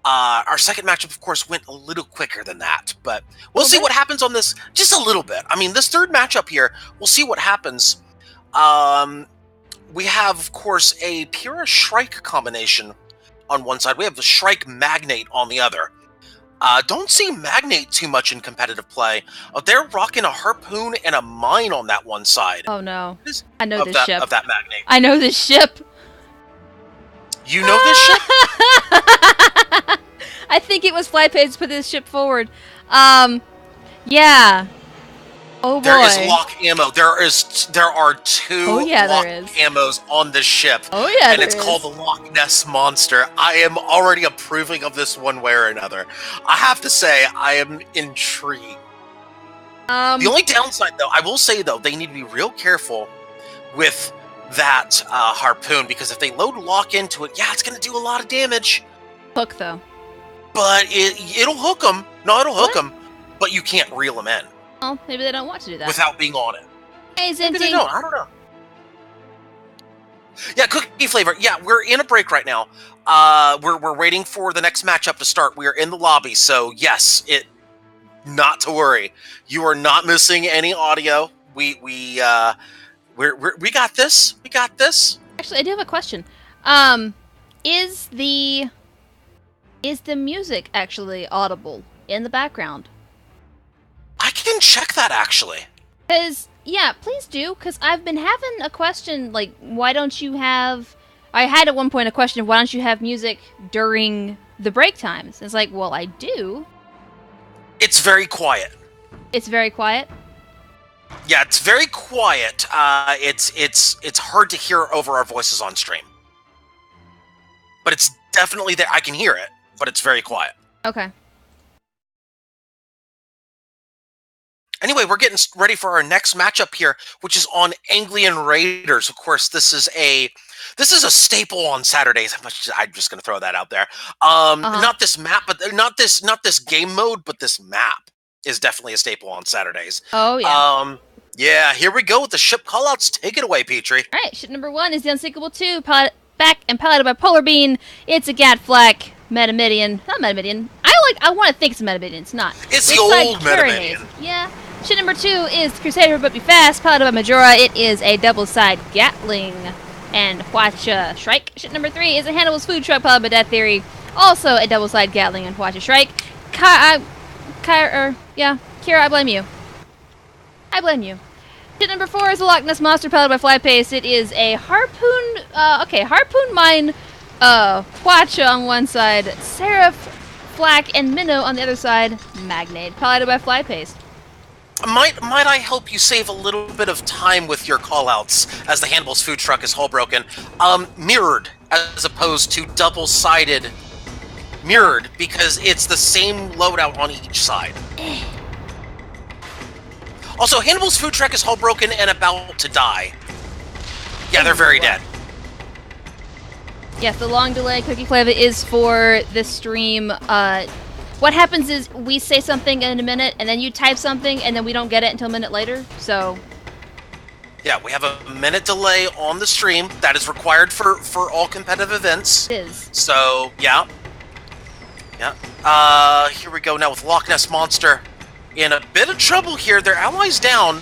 Our second matchup, of course, went a little quicker than that, but we'll see what happens on this. Just a little bit. I mean, this third matchup here, we'll see what happens. We have, of course, a Pura Shrike combination on one side. We have the Shrike Magnate on the other. Don't see Magnate too much in competitive play. They're rocking a Harpoon and a Mine on that one side. Oh no. I know this ship. Of that Magnate. I know this ship. You know this ship? I think it was Flypage put this ship forward. Yeah. Oh boy. There is lock ammo. There are 2 lock ammos on this ship. Oh yeah, and it's called the Loch Ness Monster. I am already approving of this one way or another. I have to say, I am intrigued. The only downside, though, I will say though, they need to be real careful with that Harpoon, because if they load lock into it, yeah, it's going to do a lot of damage. Hook though. But it'll hook them. No, it'll hook them, but you can't reel them in. Oh, maybe they don't want to do that. Without being on it. Hey, Maybe they don't. I don't know. Yeah, Cookie Flavor. Yeah, we're in a break right now. We're waiting for the next matchup to start. We are in the lobby, so yes, not to worry. You are not missing any audio. We got this. We got this. Actually, I do have a question. Is the music actually audible in the background? I can check that, actually. Because, yeah, please do, because I've been having a question, like, why don't you have... I had at one point a question of why don't you have music during the break times? It's like, well, I do. It's very quiet. It's very quiet? Yeah, it's very quiet. It's hard to hear over our voices on stream. But it's definitely there. I can hear it, but it's very quiet. Okay. Anyway, we're getting ready for our next matchup here, which is on Anglian Raiders. Of course, this is a staple on Saturdays. I'm just going to throw that out there. Not this map, but not this game mode, but this map is definitely a staple on Saturdays. Oh yeah. Yeah. Here we go with the ship callouts. Take it away, Petrie. All right, ship number 1 is the Unsinkable 2, back and piloted by Polar Bean. It's a Gat Flak Metamidian. Not Metamidian. I want to think it's a Metamidian. It's not. It's the old Metamidian. Yeah. Ship number 2 is Crusader But Be Fast, piloted by Majora. It is a double-side Gatling and Hwacha Shrike. Ship number 3 is a Hannibal's Food Truck, piloted by Death Theory. Also a double-side Gatling and Hwacha Shrike. Kira, I blame you. I blame you. Ship number 4 is a Loch Ness Monster, piloted by Flypace. It is a Harpoon, Harpoon Mine, Hwacha on one side, Seraph, Flak, and Minnow on the other side, Magnate, piloted by Flypace. Might I help you save a little bit of time with your callouts as the Hannibal's Food Truck is hull broken? Mirrored as opposed to double-sided. Mirrored because it's the same loadout on each side. Also, Hannibal's Food Truck is hull broken and about to die. Yeah, they're very dead. Yes, the long delay Cookie Flavor is for the stream. what happens is we say something in a minute, and then you type something, and then we don't get it until a minute later, so... Yeah, we have a minute delay on the stream that is required for all competitive events. It is. So, yeah. Yeah. Here we go now with Loch Ness Monster. In a bit of trouble here. Their allies down.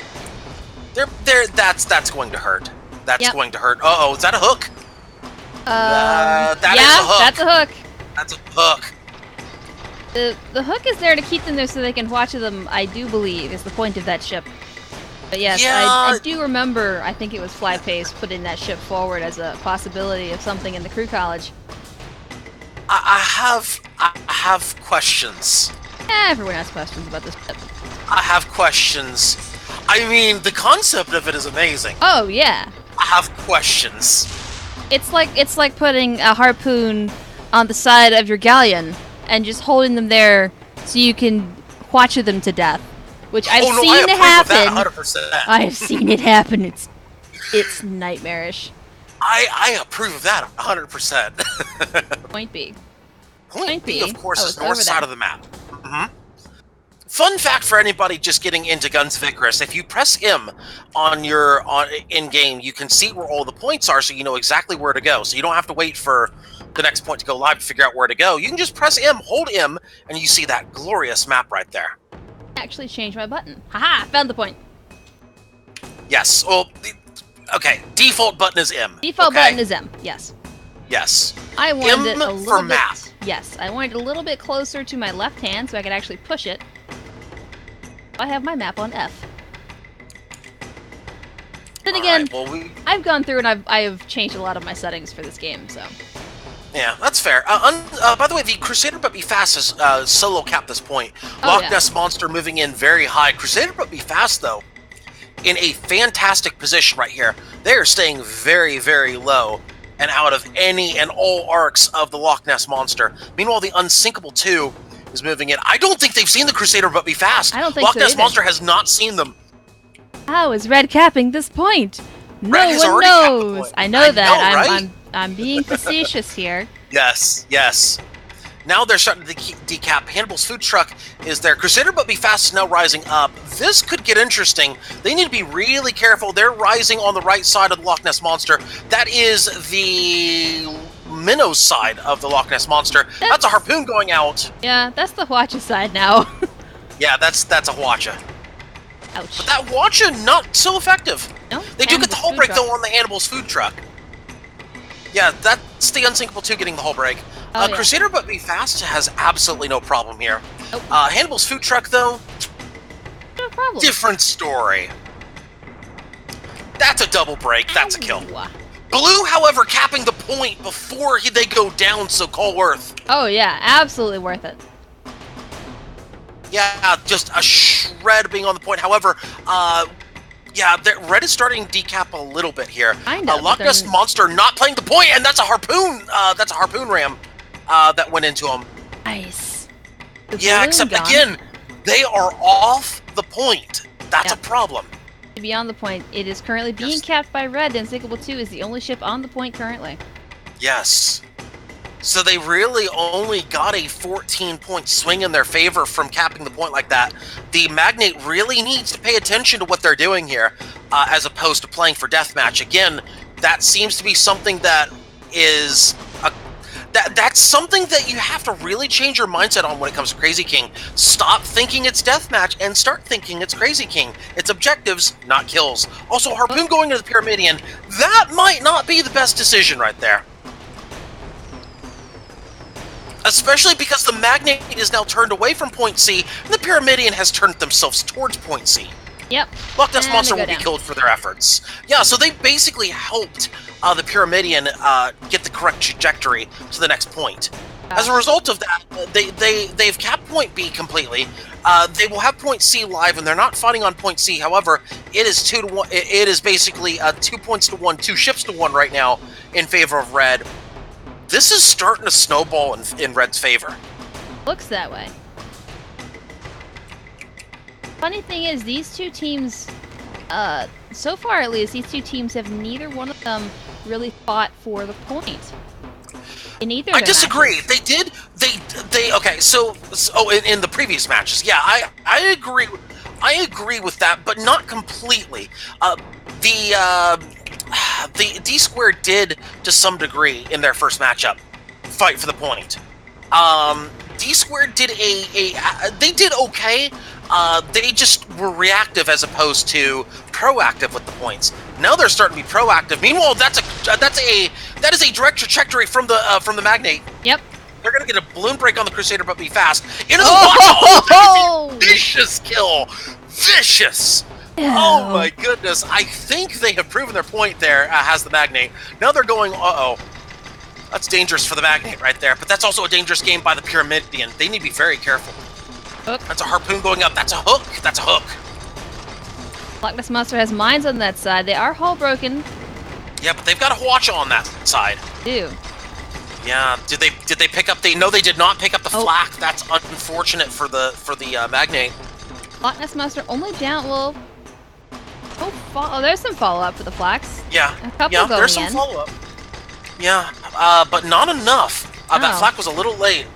That's going to hurt. That's going to hurt. Uh-oh, is that a hook? That is a hook. That's a hook. That's a hook. The hook is there to keep them there so they can watch them, I do believe, is the point of that ship. But yes, yeah. I do remember, I think it was Flypace putting that ship forward as a possibility of something in the crew college. I have questions. Everyone has questions about this ship. I have questions. I mean, the concept of it is amazing. Oh, yeah. I have questions. It's like putting a harpoon on the side of your galleon and just holding them there so you can watch them to death. Which I've seen happen. 100%. I have seen it happen. It's nightmarish. I approve of that 100%. Point B. Point B, of course, is north side of the map. Mm-hmm. Fun fact for anybody just getting into Guns of Icarus: if you press M on in game, you can see where all the points are, so you know exactly where to go. So you don't have to wait for the next point to go live to figure out where to go. You can just press M, hold M, and you see that glorious map right there. Actually changed my button. Haha, found the point. Yes. Well, okay. Default button is M. Default button is M. Yes. Yes. I wanted it a little for bit. map. Yes, I wanted it a little bit closer to my left hand so I could actually push it. I have my map on F. Then again, I've gone through and I've changed a lot of my settings for this game, so. Yeah, that's fair. By the way, the Crusader But Be Fast has solo capped this point. Loch Ness Monster moving in very high. Crusader But Be Fast, though, in a fantastic position right here. They are staying very, very low and out of any and all arcs of the Loch Ness Monster. Meanwhile, the Unsinkable 2 is moving in. I don't think they've seen the Crusader But Be Fast. I don't think Loch so Ness either. Monster has not seen them. How is Red capping this point? Red No one knows. Point. I know that. Right? I'm being facetious here. Yes, yes. Now they're starting to decap. Hannibal's food truck is there. Crusader But Be Fast is now rising up. This could get interesting. They need to be really careful. They're rising on the right side of the Loch Ness Monster. That is the Minnows side of the Loch Ness Monster. That's a harpoon going out. Yeah, that's the Hwacha side now. Yeah, that's a Hwacha. Ouch. But that Hwacha, not so effective. No? They do get the hull break, though, on the Hannibal's food truck. Yeah, that's the Unsinkable 2 getting the hull break. Oh, yeah. Crusader But Be Fast has absolutely no problem here. Nope. Hannibal's food truck, though, No problem. different story. That's a double break. That's a kill. Blue, however, capping the point before they go down, so call worth. Oh yeah, absolutely worth it. Yeah, just a shred being on the point. However, yeah, Red is starting to decap a little bit here. Loch Ness Monster not playing the point, and that's a harpoon. That's a harpoon ram that went into him. Nice. Yeah, except again, they are off the point. That's a problem. Beyond the point, it is currently being capped by Red. The Unsinkable 2 is the only ship on the point currently. Yes. So they really only got a 14-point swing in their favor from capping the point like that. The Magnate really needs to pay attention to what they're doing here, as opposed to playing for deathmatch. Again, that seems to be something that is that's something that you have to really change your mindset on when it comes to Crazy King. Stop thinking it's deathmatch and start thinking it's Crazy King. It's objectives, not kills. Also, Harpoon going to the Pyramidion, that might not be the best decision right there. Especially because the Magnate is now turned away from point C, and the Pyramidion has turned themselves towards point C. Yep. Loch Ness Monster will be killed for their efforts. Yeah, so they basically helped the Pyramidion get the correct trajectory to the next point. As a result of that, they've capped point B completely. They will have point C live, and they're not fighting on point C. However, it is 2-1. It is basically 2 points to 1, 2 ships to 1 right now in favor of Red. This is starting to snowball in Red's favor. Looks that way. Funny thing is, these two teams, so far at least, these two teams have neither one of them really fought for the point. In either I disagree. Matches. They Okay, so in the previous matches, yeah, I agree with that, but not completely. The D Squared did to some degree in their first matchup fight for the point. D Squared did they did okay. They just were reactive as opposed to proactive with the points. Now they're starting to be proactive. Meanwhile, that is a direct trajectory from the Magnate. Yep. They're gonna get a balloon break on the Crusader, but be fast. Into the Oh! Vicious kill, vicious. Ew. Oh my goodness! I think they have proven their point there. Has the Magnate. Now they're going. That's dangerous for the Magnate right there. But that's also a dangerous game by the Pyramidian. They need to be very careful. Hook. That's a harpoon going up. That's a hook. That's a hook. Loch Ness Monster has mines on that side. They are hull broken. Yeah, but they've got a watch on that side. Ew. Yeah. Did they pick up the? No, they did not pick up the flak. That's unfortunate for the Magnate. Loch Ness Monster only down. Well. Oh, there's some follow-up for the flax. Yeah. A couple going there's some in. follow-up. Yeah, but not enough. That flak was a little late.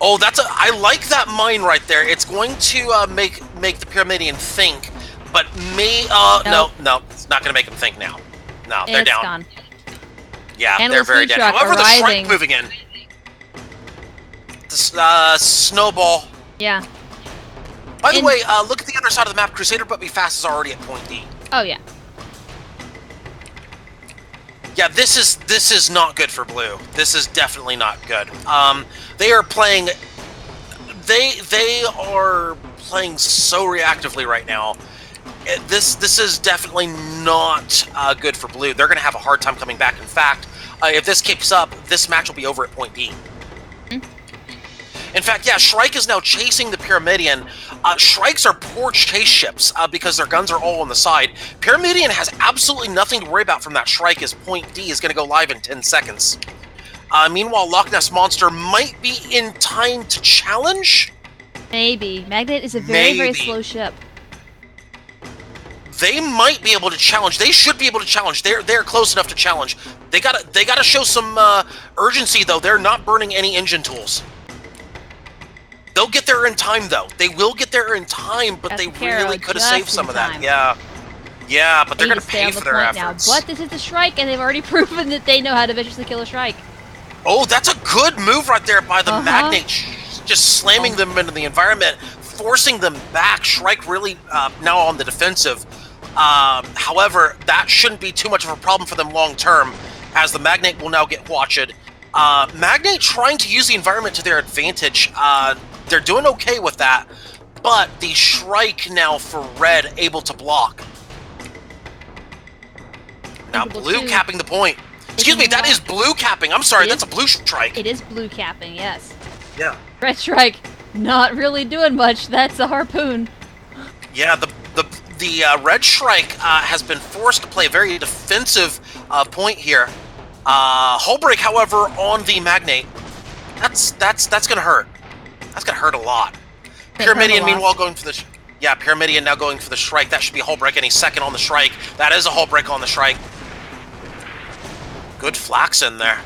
Oh, I like that mine right there. It's going to make the Pyramidian think, but no, it's not going to make them think now. No, they're down. Gone. Yeah, And they're very dead. However, the arriving. Shrike moving in. This snowball. Yeah. By the way, look at the other side of the map. Crusader but be fast is already at point D. Oh yeah. Yeah, this is not good for blue. This is definitely not good. They are playing. They are playing so reactively right now. This is definitely not good for blue. They're going to have a hard time coming back. In fact, if this keeps up, this match will be over at point D. In fact, yeah, Shrike is now chasing the Pyramidian. Shrikes are poor chase ships because their guns are all on the side. Pyramidian has absolutely nothing to worry about from that Shrike as point D is going to go live in 10 seconds. Meanwhile, Loch Ness Monster might be in time to challenge? Maybe. Magnet is a very slow ship. They might be able to challenge. They should be able to challenge. They're close enough to challenge. They gotta show some urgency though. They're not burning any engine tools. They'll get there in time, though. They will get there in time, but they really could have saved some of that. Yeah, but they're going to pay for their efforts. Now. But this is the Shrike, and they've already proven that they know how to viciously kill a Shrike. Oh, that's a good move right there by the Magnate. Just slamming them into the environment, forcing them back. Shrike really now on the defensive. However, that shouldn't be too much of a problem for them long term, as the Magnate will now get watched. Magnate trying to use the environment to their advantage. They're doing okay with that, but the Shrike now for red able to block. Now blue capping the point. Excuse me, that is blue capping. I'm sorry, that's a blue Shrike. It is blue capping, yes. Yeah. Red Shrike, not really doing much. That's a harpoon. Yeah, the red Shrike has been forced to play a very defensive point here. Hull break, however, on the Magnate. That's gonna hurt. That's gonna hurt a lot. Pyramidian, meanwhile, going for the Pyramidian now going for the Shrike. That should be a hull break any second on the Shrike. That is a hull break on the Shrike. Good flax in there.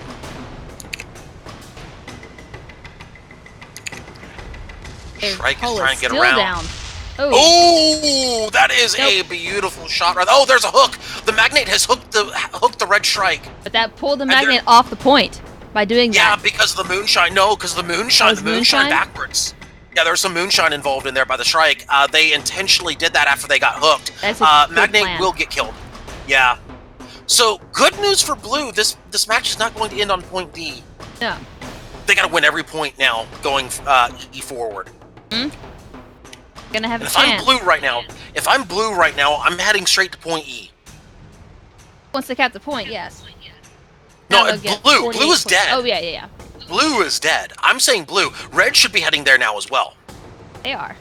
Shrike is trying to get around. Down. Oh, that is a beautiful shot. Oh, there's a hook. The Magnate has hooked the red Shrike. But that pulled the Magnate off the point by doing that. Yeah, because of the moonshine. No, because of the moonshine. The moonshine backwards. Yeah, there was some moonshine involved in there by the Shrike. They intentionally did that after they got hooked. Magnate will get killed. Yeah. So good news for blue. This match is not going to end on point D. No. They got to win every point now, going E forward. Gonna have a chance. If I'm blue right now, I'm heading straight to point E. Once they cap the point, yes. No, blue is dead. Oh yeah. Blue is dead. I'm saying blue. Red should be heading there now as well. They are.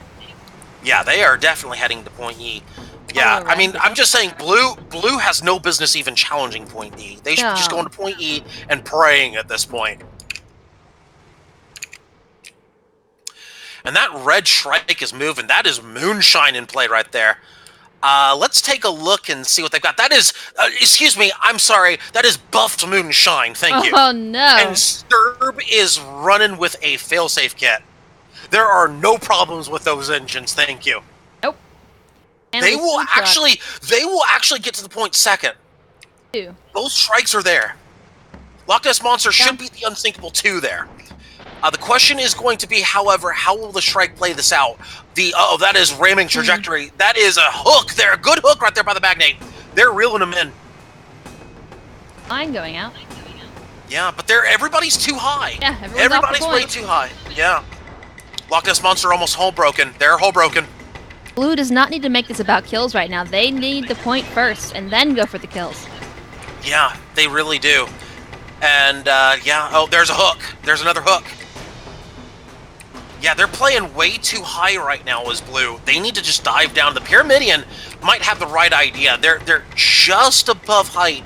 Yeah, they are definitely heading to point E. Yeah, I mean, I'm just saying blue has no business even challenging point E. They should be just going to point E and praying at this point. And that red Shrike is moving. That is moonshine in play right there. Let's take a look and see what they've got. That is, excuse me, I'm sorry, that is buffed moonshine, thank you. Oh, no. And Sturb is running with a failsafe kit. There are no problems with those engines, thank you. Nope. And They will actually get to the point second. Two. Those strikes are there. Loch Ness Monster should be the unsinkable 2 there. The question is going to be, however, how will the strike play this out? That is ramming trajectory. That is a hook there, a good hook right there by the magnate. They're reeling him in. Line going out. Yeah, but everybody's too high. Yeah, everybody's way too high. Yeah. Loch Ness Monster almost hull broken. They're hull broken. Blue does not need to make this about kills right now. They need the point first and then go for the kills. Yeah, they really do. And, yeah, oh, there's a hook. There's another hook. Yeah, they're playing way too high right now as Blue. They need to just dive down. The Pyramidion might have the right idea. They're just above height.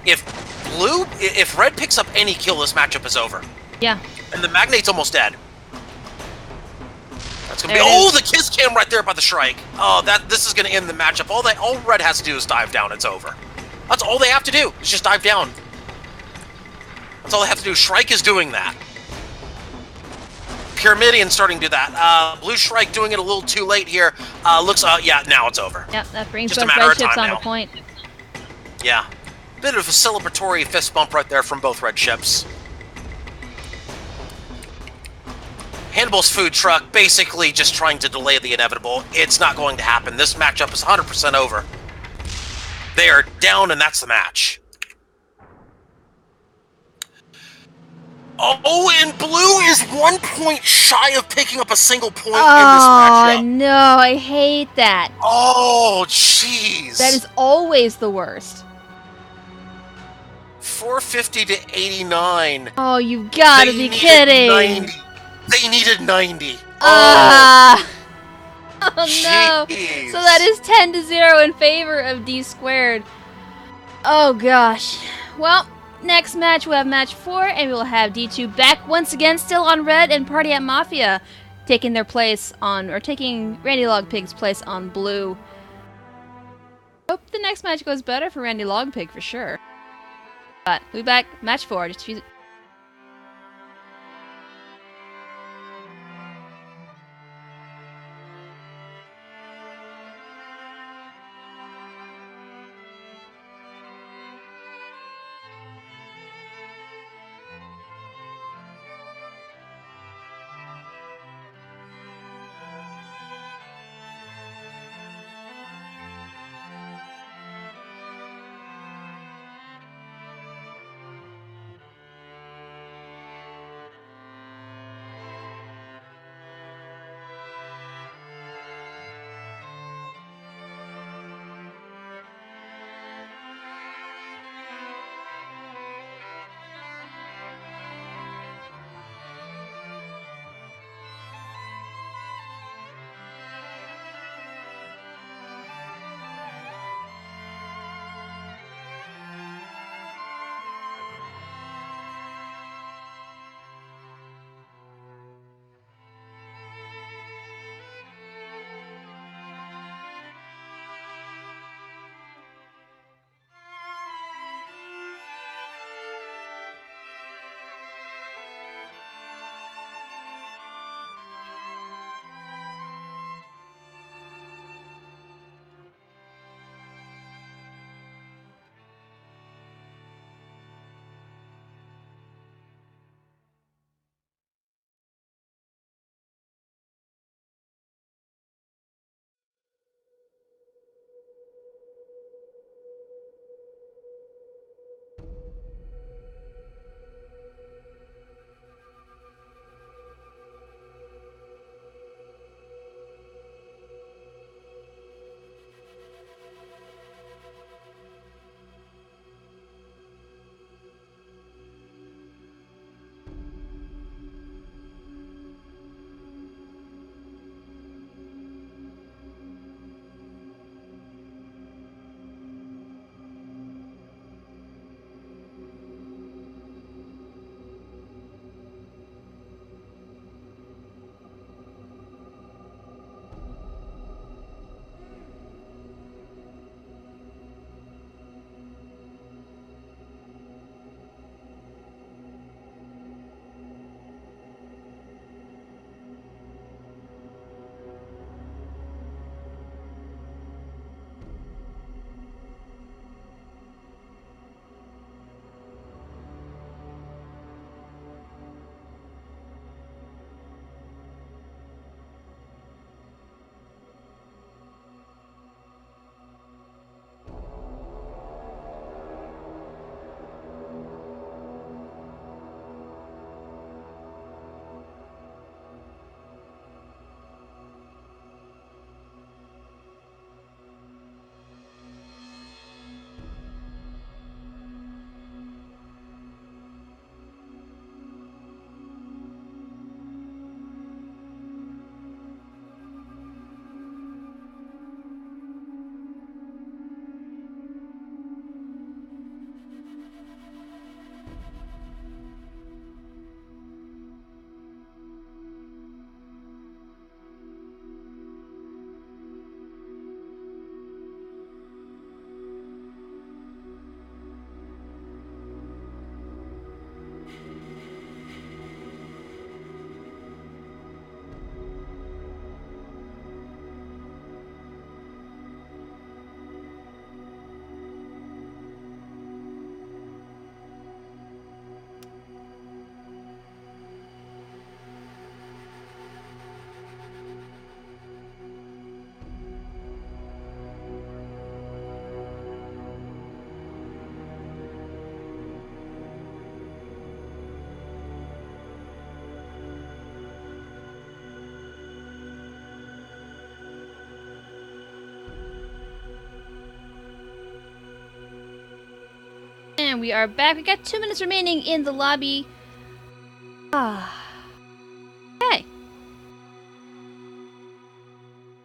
If Red picks up any kill, this matchup is over. Yeah. And the Magnate's almost dead. That's gonna be the kiss cam right there by the strike. Oh, this is gonna end the matchup. All Red has to do is dive down. It's over. That's all they have to do. Is just dive down. That's all they have to do. Shrike is doing that. Pyramidion starting to do that. Blue Shrike doing it a little too late here. Yeah, now it's over. Yep, that brings just both red ships on the point. Yeah. Bit of a celebratory fist bump right there from both red ships. Hannibal's food truck basically just trying to delay the inevitable. It's not going to happen. This matchup is 100% over. They are down, and that's the match. Oh, and Blue is 1 point shy of picking up a single point in this matchup. Oh, no, I hate that. Oh, jeez. That is always the worst. 450 to 89. Oh, you've got to be kidding. 90. They needed 90. Oh, no. Jeez. So that is 10-0 in favor of D squared. Oh, gosh. Well, next match we'll have match 4, and we'll have D2 back once again, still on red, and Party at Mafia taking their place on, or taking Randy Logpig's place on blue. Hope the next match goes better for Randy Logpig for sure. But we'll be back, match 4, just a few. And we are back. We got 2 minutes remaining in the lobby. Okay.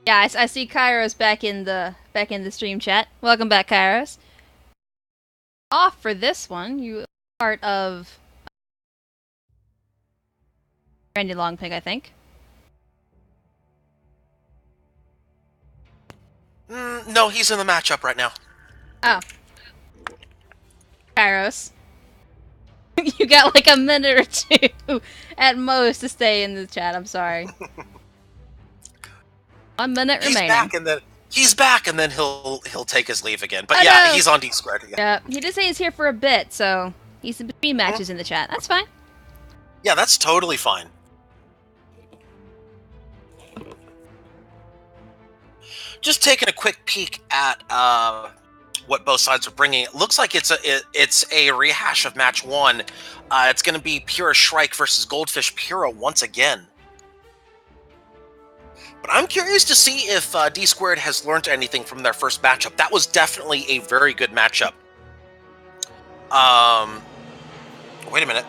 Yeah, I see Kairos back in the stream chat. Welcome back, Kairos. Off for this one. You are part of Randy Longpig, I think. No, he's in the matchup right now. Oh. Kairos. You got like a minute or two at most to stay in the chat. I'm sorry. 1 minute remaining. He's back, and then he'll take his leave again. But yeah, he's on D-Squared. Yeah, he did say he's here for a bit, so he's in between matches in the chat. That's fine. Yeah, that's totally fine. Just taking a quick peek at what both sides are bringing. It looks like it's a rehash of match 1. It's going to be Pura Shrike versus Goldfish Pura once again. But I'm curious to see if D-Squared has learned anything from their first matchup. That was definitely a very good matchup. Wait a minute.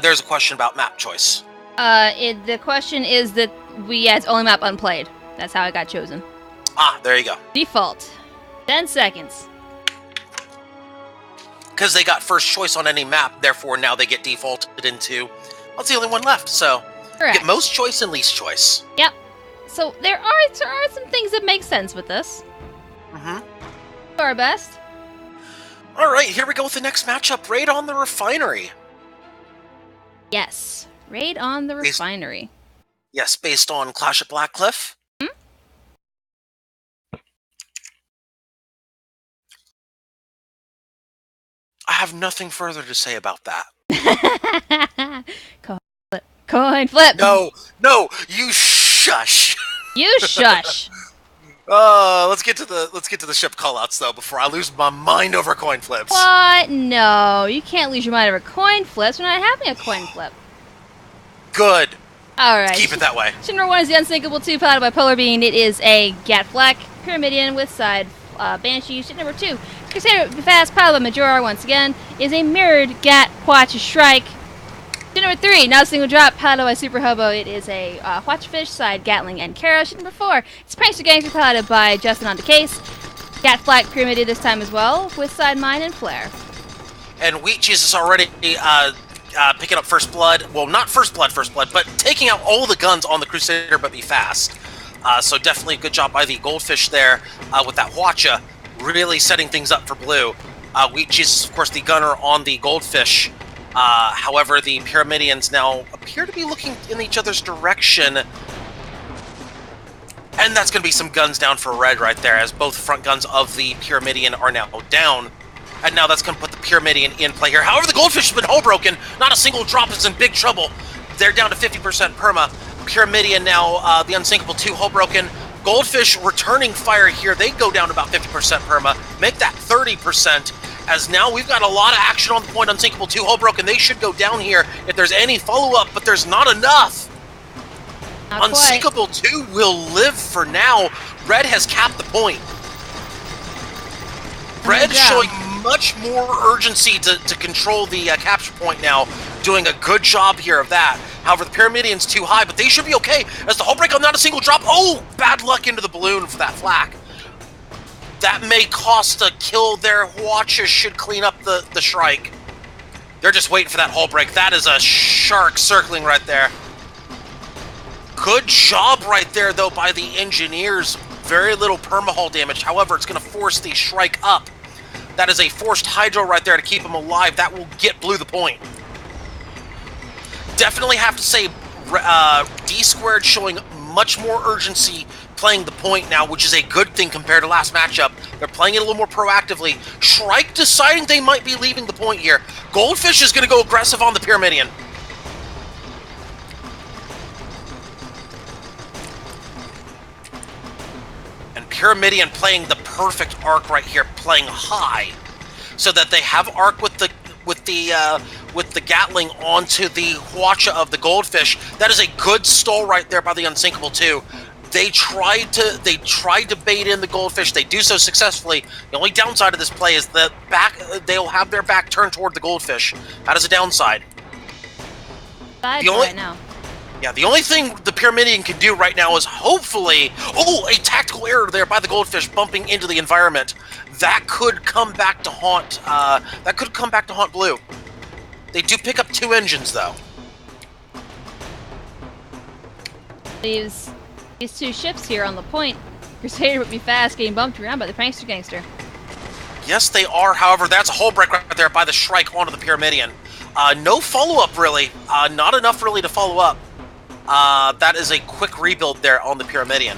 There's a question about map choice. The question is that we as only map unplayed. That's how it got chosen. Ah, there you go. Default. 10 seconds. Because they got first choice on any map, therefore now they get defaulted into... That's the only one left, so... Correct. Get most choice and least choice. Yep. So there are some things that make sense with this. Mm-hmm. Do our best. Alright, here we go with the next matchup. Raid on the Refinery. Yes. Raid on the Refinery. Yes, based on Clash at Blackcliff. I have nothing further to say about that. Coin flip. No, you shush. You shush. Let's get to the ship callouts though before I lose my mind over coin flips. What? No, you can't lose your mind over coin flips. We're not having a coin flip. Good. All right. Keep it that way. Ship number 1 is the Unsinkable 2, piloted by Polar Bean. It is a Gat Flak Pyramidian with side Banshee. Ship number 2, Crusader Fast, piloted by Majora once again, is a mirrored Gat Quatch Shrike. Ship number 3, not a single drop, piloted by Super Hobo. It is a Watchfish, side Gatling and Karo. Ship number 4, it's Prankster Gangster, piloted by Justin on the Case. Gat Flak Pyramidian this time as well, with side Mine and Flare. And Wheat Jesus already picking up first blood. Well, not first blood, but taking out all the guns on the Crusader, but be fast. So definitely a good job by the Goldfish there with that Hwacha, really setting things up for blue. Wheat Jesus, of course, the gunner on the Goldfish. However, the Pyramidians now appear to be looking in each other's direction. And that's going to be some guns down for red right there, as both front guns of the Pyramidian are now down. And now that's going to put the Pyramidian in play here. However, the Goldfish has been hull broken. Not a single drop is in big trouble. They're down to 50% perma. Pyramidian now, the Unsinkable 2 hull broken. Goldfish returning fire here. They go down to about 50% perma. Make that 30%. As now we've got a lot of action on the point. Unsinkable 2 hull broken. They should go down here if there's any follow-up, but there's not enough. Not Unsinkable 2 will live for now. Red has capped the point. Red showing much more urgency to control the capture point now. Doing a good job here of that. However, the Pyramidian's too high, but they should be okay. As the hull break on not a single drop. Oh, bad luck into the balloon for that flak. That may cost a kill there. Hwacha should clean up the Shrike. They're just waiting for that hull break. That is a shark circling right there. Good job right there, though, by the engineers. Very little perma-hull damage. However, it's going to force the Shrike up. That is a forced Hydro right there to keep him alive. That will get blue the point. Definitely have to say D-Squared showing much more urgency playing the point now, which is a good thing compared to last matchup. They're playing it a little more proactively. Shrike deciding they might be leaving the point here. Goldfish is going to go aggressive on the Pyramidian. And Pyramidian playing the perfect arc right here, playing high, so that they have arc with the Gatling onto the Hwacha of the Goldfish. That is a good stall right there by the Unsinkable 2. They tried to bait in the goldfish. They do so successfully. The only downside of this play is that they'll have their back turned toward the goldfish. That is a downside. Right now. Yeah, the only thing the Pyramidion can do right now is hopefully... Oh, a tactical error there by the goldfish bumping into the environment. That could come back to haunt... Blue. They do pick up 2 engines, though. Leaves these 2 ships here on the point. Crusader would be fast, getting bumped around by the Prankster Gangster. Yes, they are. However, that's a hull break right there by the Shrike onto the Pyramidion. No follow-up, really. Not enough, really, to follow up. That is a quick rebuild there on the Pyramidion.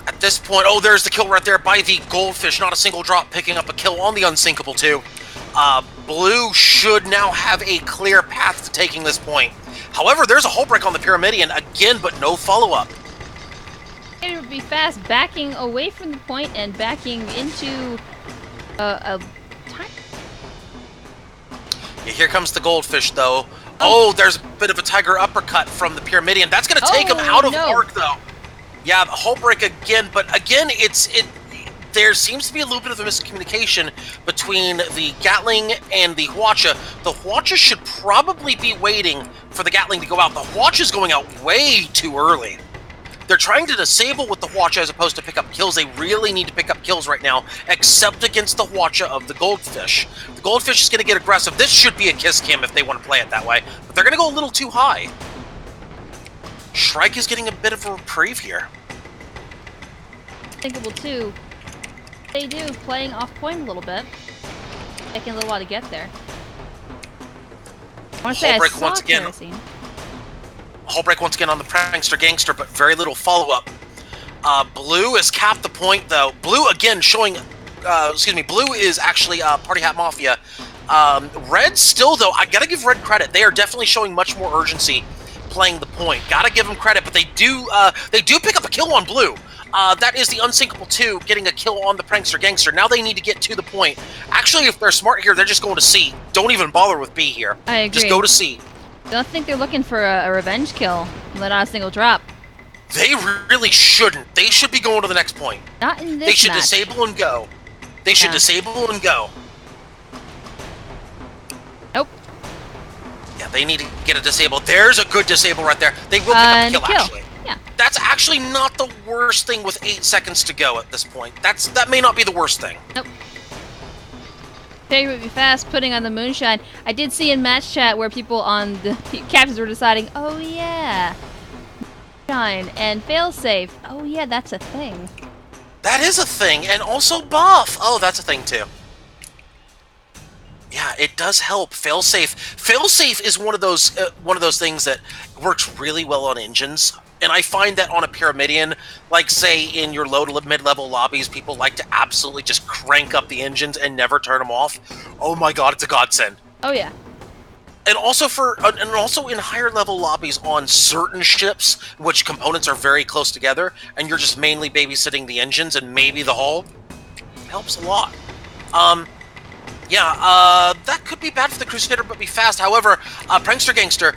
At this point, oh, there's the kill right there by the Goldfish. Not a single drop, picking up a kill on the Unsinkable, too. Blue should now have a clear path to taking this point. However, there's a hull break on the Pyramidion again, but no follow-up. It would be fast, backing away from the point and backing into a time. Yeah, here comes the Goldfish, though. Oh, there's a bit of a Tiger Uppercut from the Pyramidion. That's going to take him out of arc, though. Yeah, the hull break again, but again, there seems to be a little bit of a miscommunication between the Gatling and the Hwacha. The Hwacha should probably be waiting for the Gatling to go out. The Hwacha is going out way too early. They're trying to disable with the Hwacha as opposed to pick up kills. They really need to pick up kills right now, except against the Hwacha of the Goldfish. The Goldfish is going to get aggressive. This should be a kiss cam if they want to play it that way, but they're going to go a little too high. Shrike is getting a bit of a reprieve here. Thinkable too. They do, playing off point a little bit. Taking a little while to get there. I want to say I saw Kerosene. Hull break once again on the Prankster Gangster, but very little follow-up. Blue has capped the point, though. Blue, again, showing... Blue is actually Party Hat Mafia. Red still, though, I gotta give Red credit. They are definitely showing much more urgency playing the point. Gotta give them credit, but they do pick up a kill on Blue. That is the Unsinkable 2 getting a kill on the Prankster Gangster. Now they need to get to the point. Actually, if they're smart here, they're just going to C. Don't even bother with B here. I agree. Just go to C. Don't think they're looking for a revenge kill. Let out a single drop. They really shouldn't. They should be going to the next point. Not in this They should match. disable and go. They should disable and go. Nope. Yeah, they need to get a disable. There's a good disable right there. They will pick up a kill, actually. Yeah. That's actually not the worst thing with 8 seconds to go at this point. That may not be the worst thing. Nope. They would be fast putting on the moonshine. I did see in match chat where people on the captains were deciding, oh yeah, moonshine and failsafe. Oh yeah, that's a thing. That is a thing, and also buff. Oh, that's a thing too. Yeah, it does help. Failsafe. Failsafe is one of those things that works really well on engines. And I find that on a Pyramidion, like say in your low to mid-level lobbies, people like to absolutely just crank up the engines and never turn them off. Oh my god, it's a godsend. Oh yeah. And also in higher level lobbies on certain ships, which components are very close together, and you're just mainly babysitting the engines and maybe the hull, helps a lot. That could be bad for the Crusader, but be fast. However, Prankster Gangster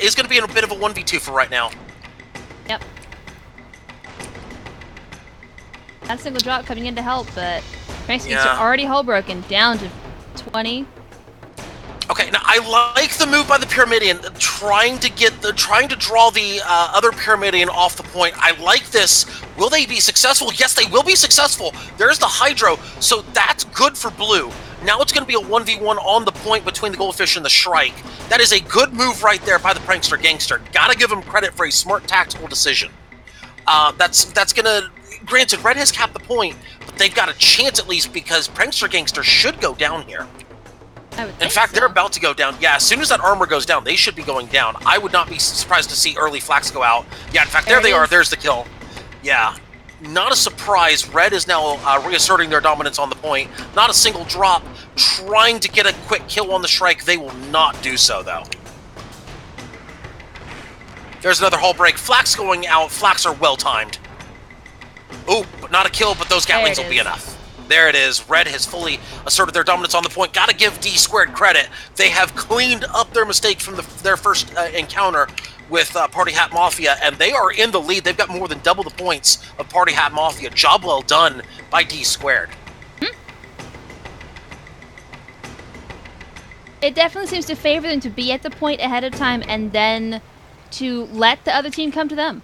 is going to be in a bit of a 1v2 for right now. Yep. That single drop coming in to help, but Prankster Gangster already hull broken, down to 20. Okay, now I like the move by the Pyramidion, trying to draw the other Pyramidion off the point. I like this. Will they be successful? Yes, they will be successful. There's the Hydro, so that's good for Blue. Now it's going to be a 1v1 on the point between the Goldfish and the Shrike. That is a good move right there by the Prankster Gangster. Gotta give him credit for a smart tactical decision. That's going to... Granted, Red has capped the point, but they've got a chance at least because Prankster Gangster should go down here. In fact, they're about to go down. Yeah, as soon as that armor goes down, they should be going down. I would not be surprised to see early flax go out. Yeah, in fact, there they are. There's the kill. Yeah, not a surprise. Red is now reasserting their dominance on the point. Not a single drop. Trying to get a quick kill on the Shrike. They will not do so, though. There's another hull break. Flax going out. Flax are well-timed. Ooh, but not a kill, but those Gatlings will be enough. There it is. Red has fully asserted their dominance on the point. Gotta give D-Squared credit. They have cleaned up their mistake from their first encounter with Party Hat Mafia, and they are in the lead. They've got more than double the points of Party Hat Mafia. Job well done by D Squared. It definitely seems to favor them to be at the point ahead of time and then to let the other team come to them.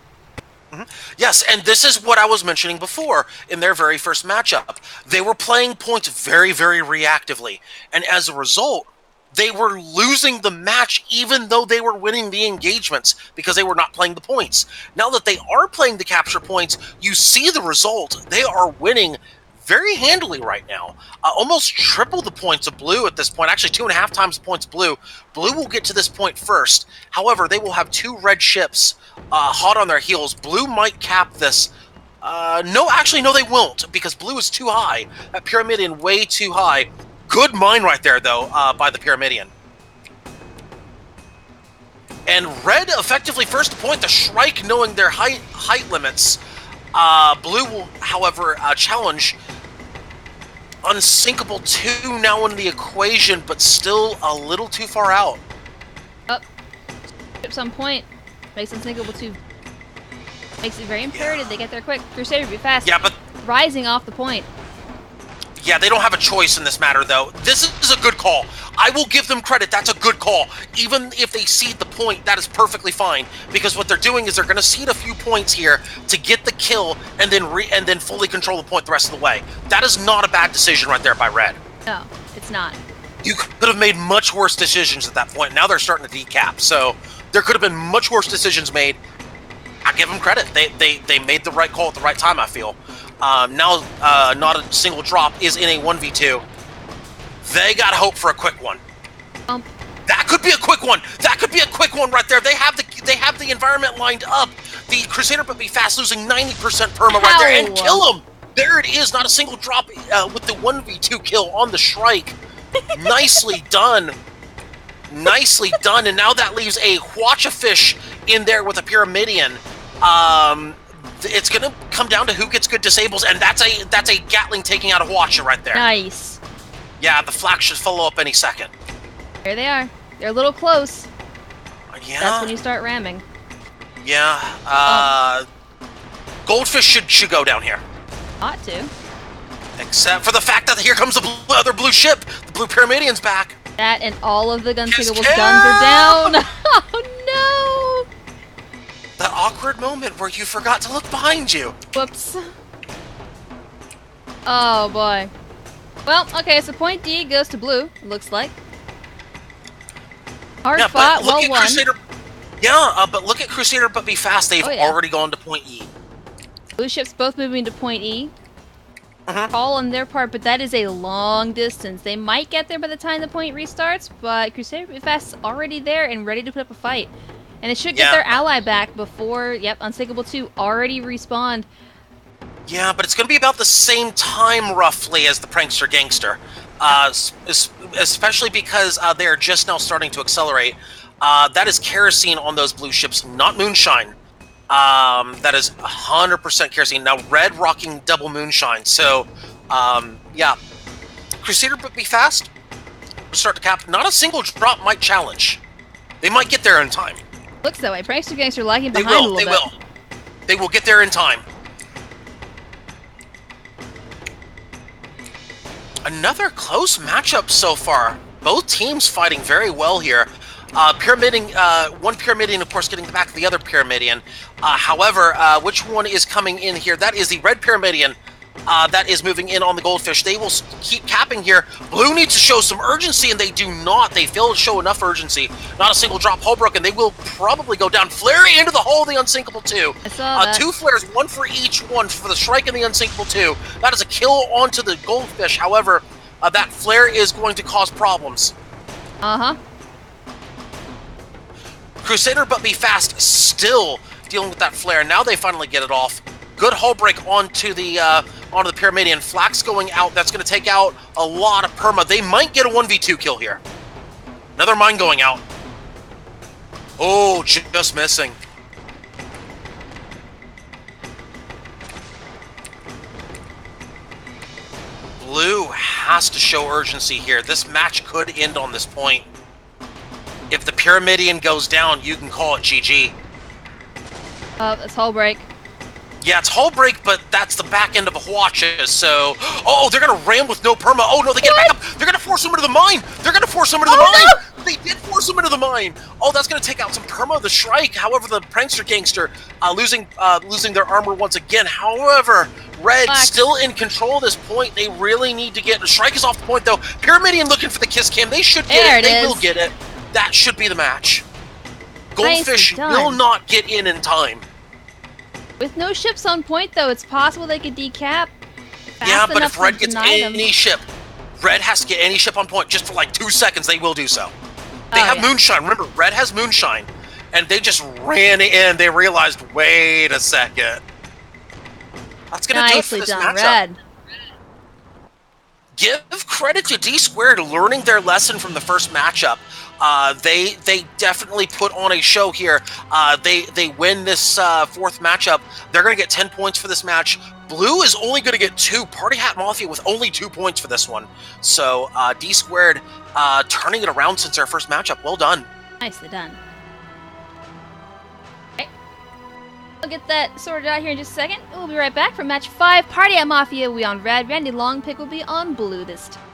Yes, and this is what I was mentioning before in their very first matchup. They were playing points very, very reactively, and as a result, they were losing the match even though they were winning the engagements because they were not playing the points. Now that they are playing the capture points, you see the result. They are winning very handily right now. Almost triple the points of Blue at this point. Actually, 2.5 times the points of Blue. Blue will get to this point first. However, they will have 2 red ships hot on their heels. Blue might cap this. No, they won't, because Blue is too high. That Pyramidion way too high. Good mine right there, though, by the Pyramidion. And Red effectively first to point the Shrike, knowing their height limits. Blue will, however, challenge. Unsinkable 2 now in the equation, but still a little too far out. Up. Ships on point. Makes Unsinkable 2. Makes it very imperative they get there quick. Crusader be fast. Yeah, but rising off the point. Yeah, they don't have a choice in this matter, though. This is a good call. I will give them credit. That's a good call. Even if they cede the point, that is perfectly fine. Because what they're doing is they're going to cede a few points here to get the kill and then fully control the point the rest of the way. That is not a bad decision right there by Red. No, it's not. You could have made much worse decisions at that point. Now they're starting to decap. So there could have been much worse decisions made. I give them credit. They made the right call at the right time, I feel. Now, not a single drop is in a 1v2. They got hope for a quick one. That could be a quick one. That could be a quick one right there. They have the environment lined up. The Crusader but be fast losing 90% perma right there and kill him. There it is. Not a single drop with the 1v2 kill on the Shrike. Nicely done. Nicely done. And now that leaves a Watch-a-Fish in there with a Pyramidion. It's going to come down to who gets good disables, and that's a Gatling taking out a Watcher right there. Nice. Yeah, the flak should follow up any second. There they are. They're a little close. Yeah. That's when you start ramming. Yeah. Goldfish should go down here. Ought to. Except for the fact that here comes the other blue ship. The blue Pyramidion's back. That and all of the Gunsinkable's guns are down. Oh no! That awkward moment where you forgot to look behind you. Whoops. Oh boy. Well, okay, so point D goes to blue, it looks like. Hard fought, well won. Crusader, but look at Crusader but be fast. They've already gone to point E. Blue ships both moving to point E. Mm-hmm. All on their part, but that is a long distance. They might get there by the time the point restarts, but Crusader but be fast is already there and ready to put up a fight. And they should get their ally back before, Unsinkable 2 already respawned. Yeah, but it's going to be about the same time, roughly, as the Prankster Gangster. Especially because they are just now starting to accelerate. That is kerosene on those blue ships, not moonshine. That is 100% kerosene. Now, red rocking double moonshine. So, yeah. Crusader but be fast. Start to cap. Not a single drop might challenge. They might get there in time. Looks that way. Prankster Gangster lagging behind a little bit. They will. They will get there in time. Another close matchup so far. Both teams fighting very well here. One Pyramidion, of course, getting the back of the other Pyramidion. However, which one is coming in here? That is the red Pyramidion that is moving in on the Goldfish. They will keep capping here. Blue needs to show some urgency, and they do not. They fail to show enough urgency. Not a single drop. Hull broken. They will probably go down. Flare into the hull of the Unsinkable 2. I saw that. 2 flares, one for each one for the Shrike and the Unsinkable 2. That is a kill onto the Goldfish. However, that flare is going to cause problems. Uh-huh. Crusader but be fast still dealing with that flare. Now they finally get it off. Good hull break onto the Pyramidion. Flak's going out. That's going to take out a lot of perma. They might get a 1v2 kill here. Another mine going out. Oh, just missing. Blue has to show urgency here. This match could end on this point. If the Pyramidion goes down, you can call it GG. Oh, that's hull break. Yeah, it's hull break, but that's the back end of a Hwatches, so... Oh, they're gonna ram with no perma. Oh, no, they get back up. They're gonna force him into the mine. They're gonna force him into the mine. No! They did force him into the mine. Oh, that's gonna take out some perma of the Shrike. However, the Prankster Gangster losing their armor once again. However, Red still in control at this point. They really need to get... Shrike is off the point, though. Pyramidion looking for the kiss cam. They should get it. They will get it. That should be the match. Goldfish will not get in time. With no ships on point, though, it's possible they could decap. Yeah, but if Red gets any ship, Red has to get any ship on point just for like 2 seconds, they will do so. They have Moonshine. Remember, Red has Moonshine. And they just ran in. They realized, wait a second. That's going to do it for this matchup. Red. Give credit to D Squared learning their lesson from the first matchup. They definitely put on a show here. They win this fourth matchup. They're going to get 10 points for this match. Blue is only going to get 2. Party Hat Mafia with only 2 points for this one. So D Squared turning it around since their first matchup. Well done. Nicely done. Okay. I'll get that sorted out here in just a second. We'll be right back for match 5. Party Hat Mafia will be on red. Randy Longpick will be on blue this time.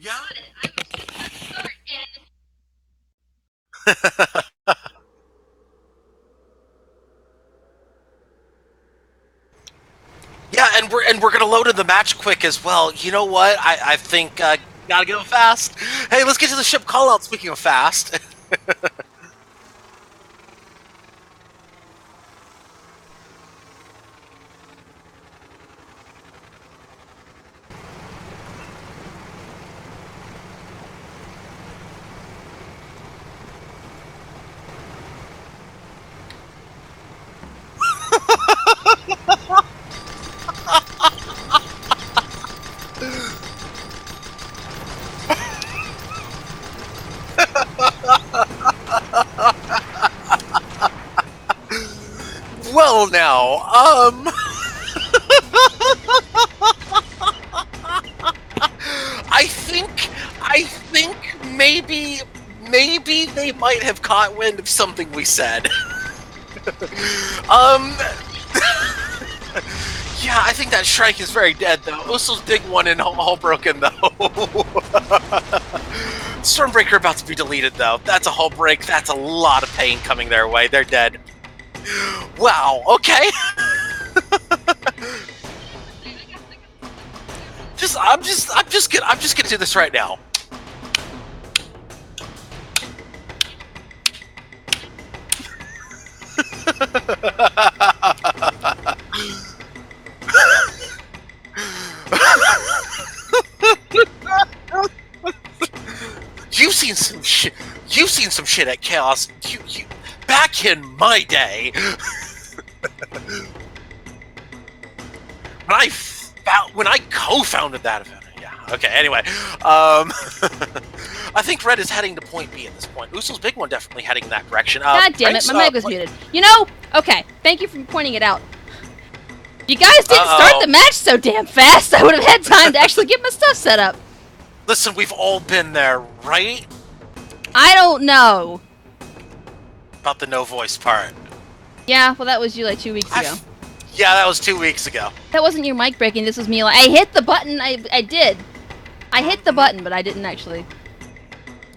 Yeah. Yeah, and we're gonna load in the match quick as well. You know what? I think gotta go fast. Hey, let's get to the ship call out. Speaking of fast. Well, now, I think maybe they might have caught wind of something we said. Yeah, I think that Shrike is very dead, though. Uso's big one and all broken, though. Stormbreaker about to be deleted, though. That's a hull break. That's a lot of pain coming their way. They're dead. Wow. Okay. I'm just gonna do this right now. You've seen some shit at Chaos. You back in my day. when I co-founded that event. Yeah. Okay. Anyway, I think Red is heading to point B at this point. Uso's big one definitely heading in that direction. God damn it, my mic was muted. You know? Okay. Thank you for pointing it out. You guys didn't start the match so damn fast. I would have had time to actually get my stuff set up. Listen, we've all been there, right? I don't know. About the no voice part. Yeah, well, that was you like 2 weeks ago. Yeah, that was 2 weeks ago. That wasn't your mic breaking. This was me. Like, I hit the button. I did. I hit the button, but I didn't actually.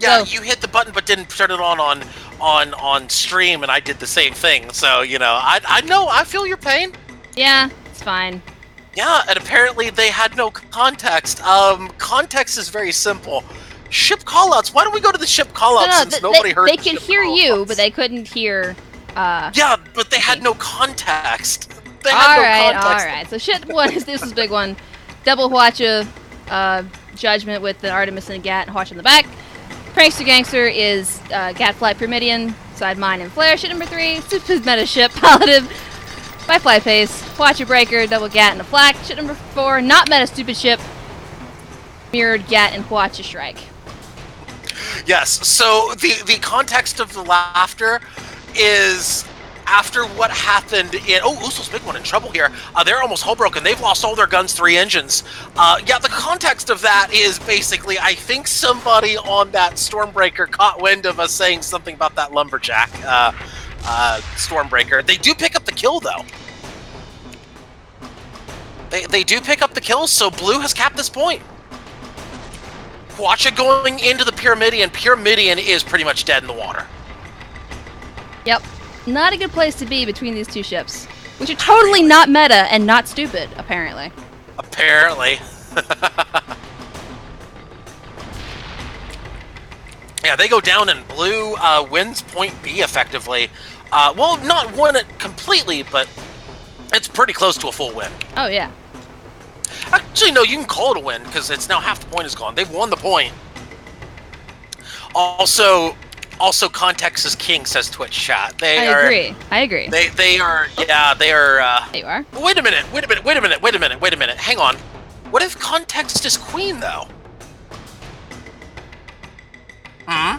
Yeah, so, you hit the button, but didn't turn it on stream, and I did the same thing. So you know, I know. I feel your pain. Yeah, it's fine. Yeah, and apparently they had no context. Context is very simple. Ship callouts. Why don't we go to the ship callouts since nobody heard? They could hear you, but they couldn't hear. Yeah, but they had no context. They had no context. All right. So shit one is this is big one. Double Hwacha, Judgment with the Artemis and a Gat, Hwacha in the back. Prankster Gangster is Gatfly Pyramidion, Side Mine and Flare. Shit number 3, Super Meta Ship, Paladin. By Fly Pace, Hwacha Breaker, Double Gat and a Flak. Shit number 4, not Meta Stupid Ship, Mirrored Gat and Hwacha Shrike. Yes, so the context of the laughter is after what happened in... Oh, Uso's big one in trouble here. They're almost hull broken. They've lost all their guns, 3 engines. Yeah, the context of that is basically, I think somebody on that Stormbreaker caught wind of us saying something about that Lumberjack Stormbreaker. They do pick up the kill, though. They do pick up the kill, so Blue has capped this point. Hwacha going into the Pyramidion. Pyramidion is pretty much dead in the water. Yep. Not a good place to be between these two ships. Which are totally not meta and not stupid, apparently. Apparently. Yeah, they go down and Blue wins point B effectively. Well, not win it completely, but it's pretty close to a full win. Oh, yeah. Actually, no, you can call it a win, because it's now half the point is gone. They've won the point. Also, context is king, says Twitch chat. I agree. They are, yeah, they are... They are? Wait a minute. Hang on. What if context is queen, though? Hmm?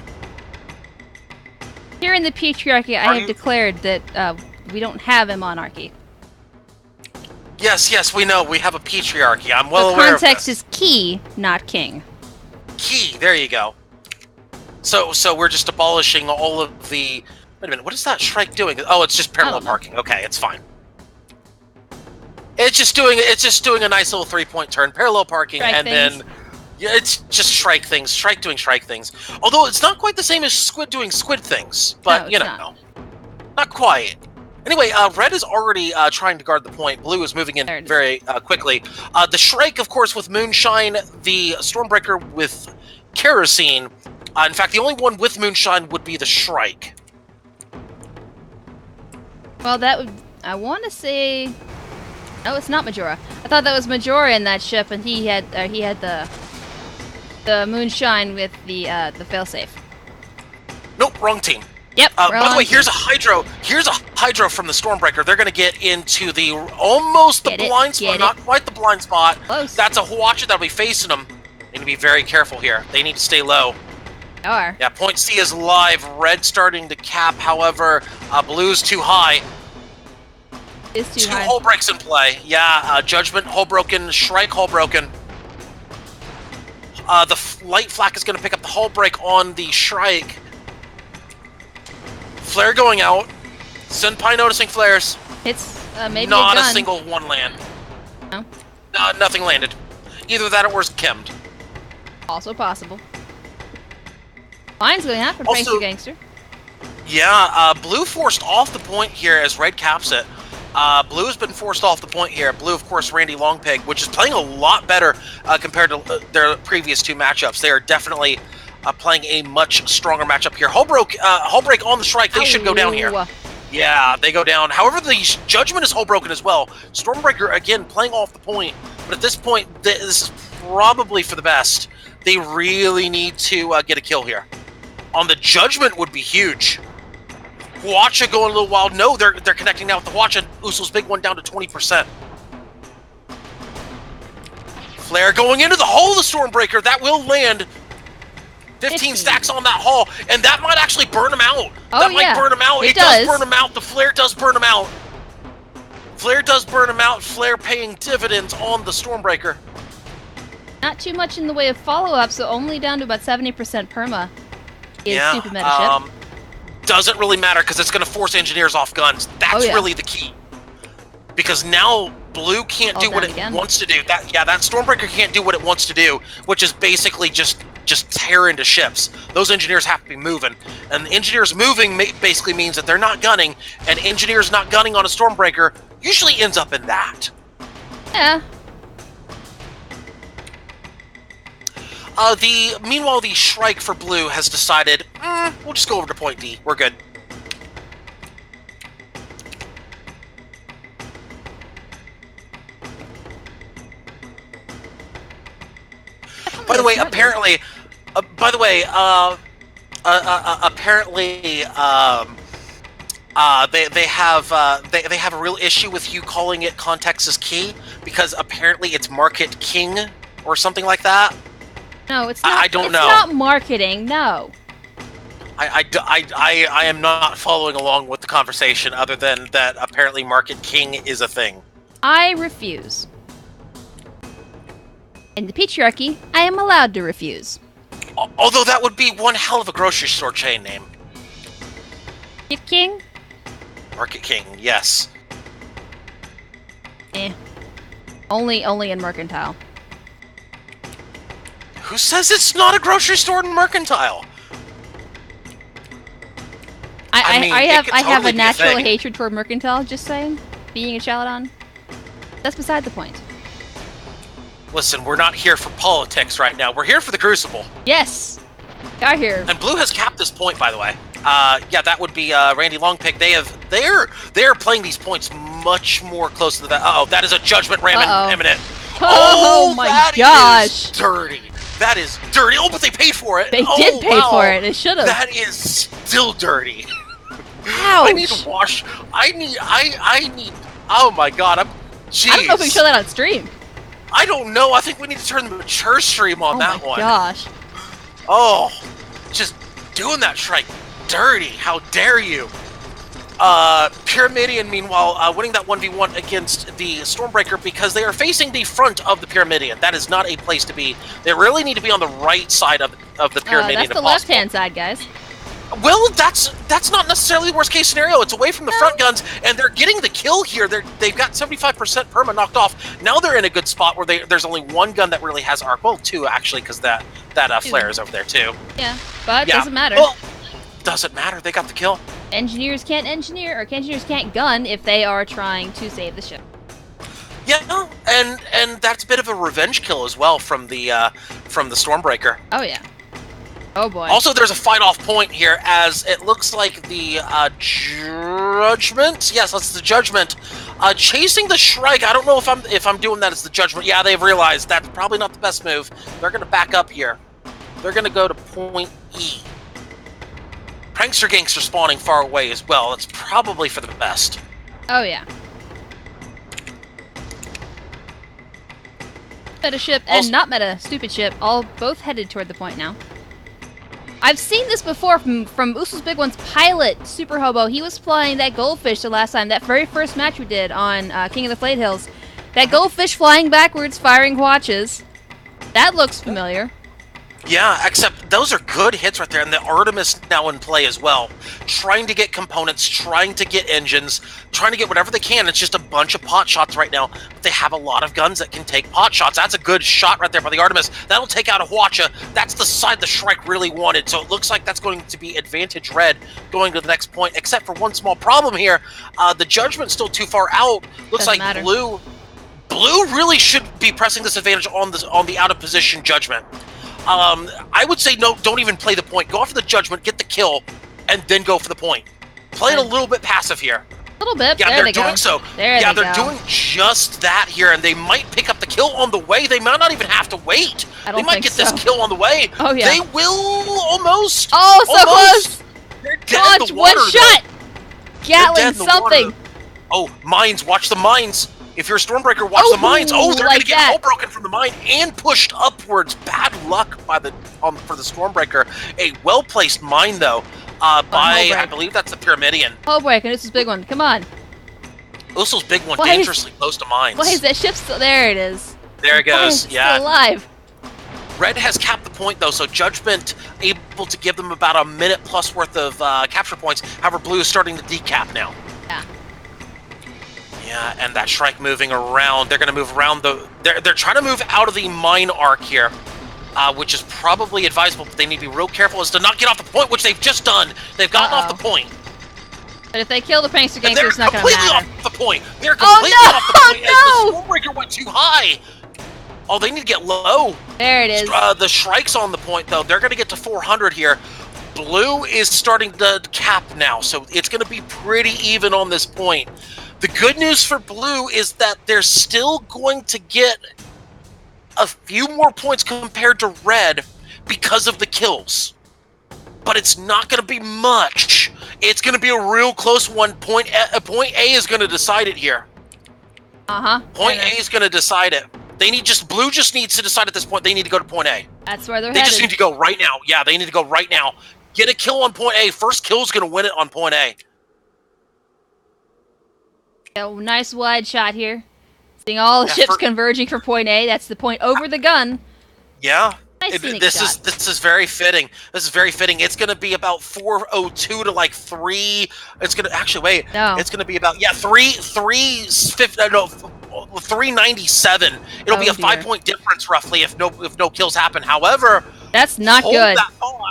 Here in the Patriarchy, I have declared that we don't have a monarchy. Yes, we know. We have a patriarchy. I'm well aware of this. Context is key, not king. Key. There you go. So we're just abolishing all of the... Wait a minute. What is that Shrike doing? Oh, it's just parallel parking. Okay, it's fine. It's just doing a nice little 3-point turn, parallel parking, Strike and things. then Yeah, it's just Shrike things. Shrike doing Shrike things. Although it's not quite the same as Squid doing Squid things. But, No, you it's know, not quite. Anyway, Red is already trying to guard the point. Blue is moving in very quickly. The Shrike, of course, with Moonshine. The Stormbreaker with Kerosene. In fact, the only one with Moonshine would be the Shrike. Well, that would... I want to say... No, it's not Majora. I thought that was Majora in that ship, and he had the Moonshine with the failsafe. Nope, wrong team. Yep. By the way, here's a Hydro. Here's a Hydro from the Stormbreaker. They're going to get into the almost the blind spot, not quite the blind spot. Close. That's a Hwacha that'll be facing them. They need to be very careful here. They need to stay low. They are. Yeah, point C is live. Red starting to cap. However, Blue's too high. It's too Two high. hull breaks in play. Yeah, Judgment hull broken. Shrike hull broken. The light flak is going to pick up the hull break on the Shrike. Flare going out. Senpai noticing flares. It's maybe not a a gun. single one land. No. Nothing landed. Either that or was chemmed. Also possible. Mine's going to happen, thanks Also- you, gangster. Yeah, Blue forced off the point here as Red caps it. Blue has been forced off the point here. Blue, of course, Randy Longpig, which is playing a lot better compared to their previous two matchups. They are definitely playing a much stronger matchup here. Hull break on the Shrike. They should go down here. Yeah, they go down. However, the Judgment is hull broken as well. Stormbreaker, again, playing off the point. But at this point, this is probably for the best. They really need to get a kill here. On the Judgment would be huge. Hwacha going a little wild. No, they're connecting now with the Hwacha. Uso's big one down to 20%. Flare going into the hull of the Stormbreaker. That will land. 15 stacks on that hull, and that might actually burn him out. Oh, that might burn him out. It does burn him out. The Flare does burn him out. Flare does burn him out. Flare paying dividends on the Stormbreaker. Not too much in the way of follow-up, so only down to about 70% perma. Yeah, Stupid meta ship. Doesn't really matter because it's going to force engineers off guns. That's really the key. Because now Blue can't do what it wants to do. That Stormbreaker can't do what it wants to do, which is basically just tear into ships. Those engineers have to be moving, and engineers moving basically means that they're not gunning, and engineers not gunning on a Stormbreaker usually ends up in that. Yeah. Meanwhile, the Shrike for Blue has decided, we'll just go over to point D. We're good. By the way, apparently, they have a real issue with you calling it context is key because apparently it's market king or something like that. No, it's not. I don't know. It's not marketing. No. I am not following along with the conversation other than that apparently market king is a thing. I refuse. In the patriarchy, I am allowed to refuse. Although that would be one hell of a grocery store chain name. Market King? Market King, yes. Only in Mercantile. Who says it's not a grocery store in Mercantile? I have a natural hatred toward Mercantile, just saying. Being a Chaladon. That's beside the point. Listen, we're not here for politics right now. We're here for the Crucible. Yes! We are here. And Blue has capped this point, by the way. Yeah, that would be Randy Longpig. They are playing these points much more close to the... Uh-oh, that is a Judgment Ram imminent. Oh my gosh! Is dirty. That is dirty. Oh, but they paid for it. They did pay for it. They should have. That is still dirty. Ouch. I need to wash. I need. Oh my god. Jeez. I don't know if we can show that on stream. I don't know. I think we need to turn the mature stream on that one. Oh my gosh. Oh, just doing that Shrike dirty. How dare you? Pyramidion, meanwhile, winning that 1v1 against the Stormbreaker because they are facing the front of the Pyramidion. That is not a place to be. They really need to be on the right side of the Pyramidion. That's the left-hand side, guys. Well, that's not necessarily the worst case scenario. It's away from the front guns, and they're getting the kill here. They've got 75% perma knocked off. Now they're in a good spot where there's only one gun that really has arc. Well, two actually, because that flare is over there too. Yeah, but it doesn't matter. Well, doesn't matter. They got the kill. Engineers can't engineer, or engineers can't gun if they are trying to save the ship. Yeah, and that's a bit of a revenge kill as well from the Stormbreaker. Oh yeah. Oh boy. Also, there's a fight-off point here, as it looks like the Judgment. Yes, that's the Judgment. Chasing the Shrike. I don't know if I'm doing that as the Judgment. Yeah, they've realized that's probably not the best move. They're going to back up here. They're going to go to point E. Prankster Gangster spawning far away as well. It's probably for the best. Oh yeah. Meta ship and not meta stupid ship, both headed toward the point now. I've seen this before from Uso's Big One's pilot, Super Hobo. He was flying that goldfish the last time, that very first match we did on King of the Flayed Hills. That goldfish flying backwards, firing watches. That looks familiar. Yeah, except those are good hits right there, and the Artemis now in play as well. Trying to get components, trying to get engines, trying to get whatever they can. It's just a bunch of pot shots right now, but they have a lot of guns that can take pot shots. That's a good shot right there by the Artemis. That'll take out a Hwacha. That's the side the Shrike really wanted, so it looks like that's going to be advantage red going to the next point, except for one small problem here. The Judgment's still too far out. Looks like Blue really should be pressing this advantage on the out of position Judgment. I would say no, don't even play the point. Go after the Judgment, get the kill, and then go for the point. Play it a little bit passive here. A little bit. Yeah, they're doing so. Yeah, they're doing just that here, and they might pick up the kill on the way. They might not even have to wait. They might get this kill on the way. Oh yeah. They will almost. Oh, so close. They're dead in the water. One shot. Gatling something. Oh, mines! Watch the mines. If you're a Stormbreaker, watch the mines. Oh, they're going to get hull broken from the mine and pushed upwards. Bad luck by for the Stormbreaker. A well-placed mine, though, by, I believe that's the Pyramidion. Hull break, and Uso's Big One. Come on. Uso's Big One, dangerously close to mines. Why is that ship still... There it is. There it goes, yeah. Still alive. Red has capped the point, though, so Judgment able to give them about a minute plus worth of capture points. However, Blue is starting to decap now. Yeah. Yeah, and that Shrike moving around. They're going to move around They're trying to move out of the mine arc here, which is probably advisable, but they need to be real careful as to not get off the point, which they've just done. They've gotten off the point. But if they kill the Prankster Gangster, it's not going to matter. They're completely off the point. They're completely off the point as the Stormbreaker went too high. Oh, they need to get low. There it is. The Shrike's on the point, though. They're going to get to 400 here. Blue is starting to cap now, so it's going to be pretty even on this point. The good news for Blue is that they're still going to get a few more points compared to Red because of the kills. But it's not going to be much. It's going to be a real close one. Point A is going to decide it here. Point A is going to decide it. Blue just needs to decide at this point. They need to go to point A. That's where they're headed. They just need to go right now. Yeah, they need to go right now. Get a kill on point A. First kill is going to win it on point A. Oh, nice wide shot here. Seeing all the ships converging for point A. That's the point over the gun. Yeah. Nice This is very fitting. This is very fitting. It's going to be about 402 to like 3. It's going to actually wait. No. It's going to be about 397. It'll be a 5-point difference roughly if no kills happen. However, that's not good.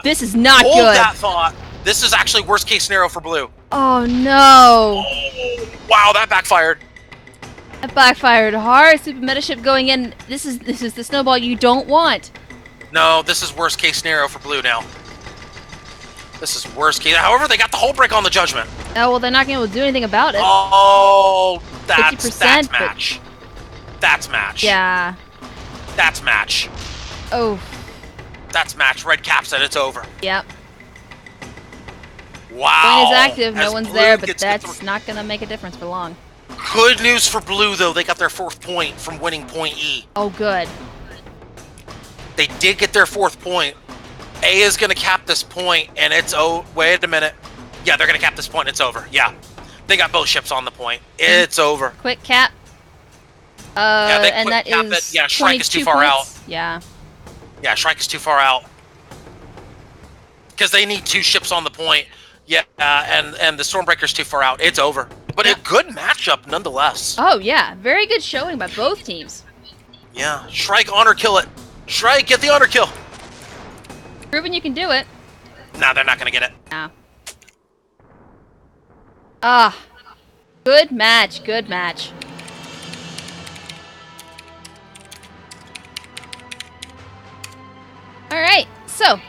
This is not good. Hold that thought. This is actually worst case scenario for Blue. Oh no! Oh, wow, that backfired. That backfired hard. Super meta ship going in. This is the snowball you don't want. No, this is worst case scenario for Blue now. This is worst case. However, they got the hull break on the Judgment. Oh well, they're not going to be able to do anything about it. Oh, that's 50%, match. That's match. Yeah. That's match. Oh. That's match. Red caps it. It's over. Yep. Wow. Point is active. No one's there, but that's not going to make a difference for long. Good news for Blue, though. They got their 4th point from winning point E. Oh, good. They did get their 4th point. A is going to cap this point, and it's... Oh, wait a minute. Yeah, they're going to cap this point, and it's over. Yeah. They got both ships on the point. It's over. Quick cap. And that is Yeah, Shrike is too far out. Yeah. Yeah, Shrike is too far out. because they need 2 ships on the point. Yeah, and the Stormbreaker's too far out. It's over. But a good matchup nonetheless. Oh yeah, very good showing by both teams. Yeah, Shrike honor kill it. Shrike, get the honor kill. Proven you can do it. Nah, they're not gonna get it. Nah. Ah, good match, good match. Alright, so,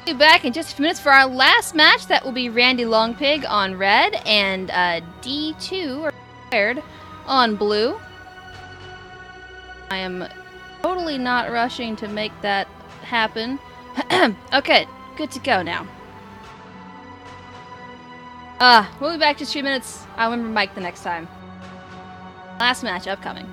we'll be back in just a few minutes for our last match. That will be Randy Longpig on red and D2 or squared on blue. I am totally not rushing to make that happen. Okay, good to go now. We'll be back in just a few minutes. I'll remember Mike the next time. Last match upcoming.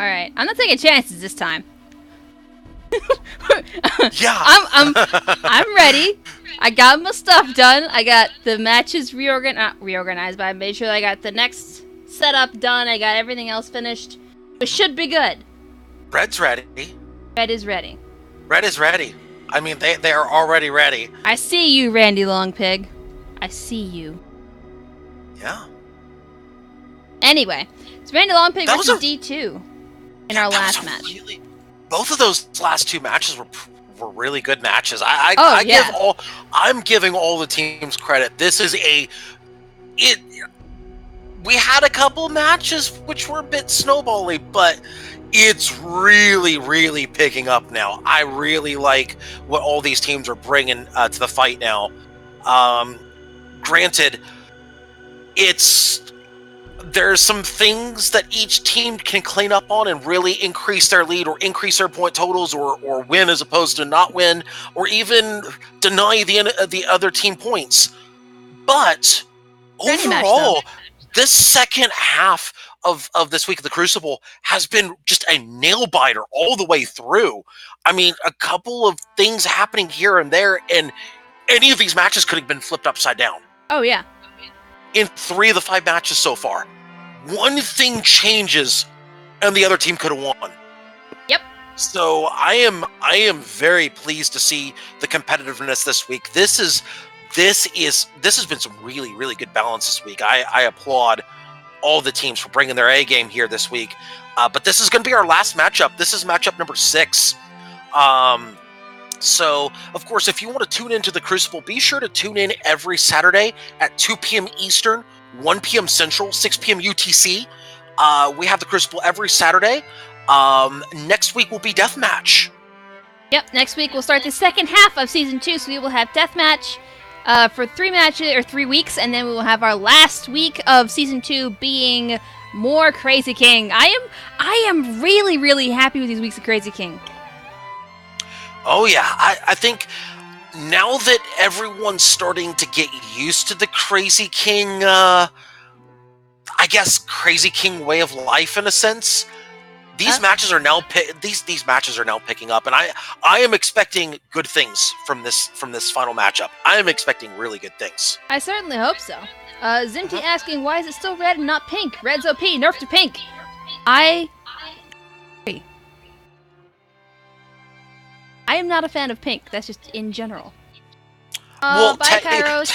Alright, I'm not taking chances this time. Yeah. I'm ready. I got my stuff done. I got the matches reorganized, but I made sure that I got the next setup done. I got everything else finished. It should be good. Red's ready. Red is ready. Red is ready. I mean, they are already ready. I see you, Randy Longpig. I see you. Yeah. Anyway, so Randy Longpig versus D2 in our last match. Both of those last two matches were really good matches. I'm giving all the teams credit. This is we had a couple matches which were a bit snowbally, but it's really, really picking up now. I really like what all these teams are bringing to the fight now. Granted, there's some things that each team can clean up on and really increase their lead or increase their point totals or win as opposed to not win or even deny the other team points. But overall, this second half of this week of the Crucible has been just a nail biter all the way through. I mean, a couple of things happening here and there, and any of these matches could have been flipped upside down. Oh, yeah. In 3 of the 5 matches so far, one thing changes, and the other team could have won. Yep. So I am very pleased to see the competitiveness this week. This has been some really, really good balance this week. I applaud all the teams for bringing their A game here this week. But this is going to be our last matchup. This is matchup number 6. So, of course, if you want to tune into the Crucible, be sure to tune in every Saturday at 2 p.m. Eastern, 1 p.m. Central, 6 p.m. UTC. We have the Crucible every Saturday. Next week will be Deathmatch. Yep, next week we'll start the second half of Season 2, so we will have Deathmatch for 3 weeks, and then we will have our last week of Season 2 being more Crazy King. I am really, really happy with these weeks of Crazy King. Oh yeah, I think now that everyone's starting to get used to the Crazy King, I guess Crazy King way of life in a sense, these matches are now these matches are now picking up, and I am expecting good things from this final matchup. I am expecting really good things. I certainly hope so. Zimty asking, why is it still red and not pink? Red's OP, nerf to pink. I am not a fan of pink. That's just in general. Well, Icarus.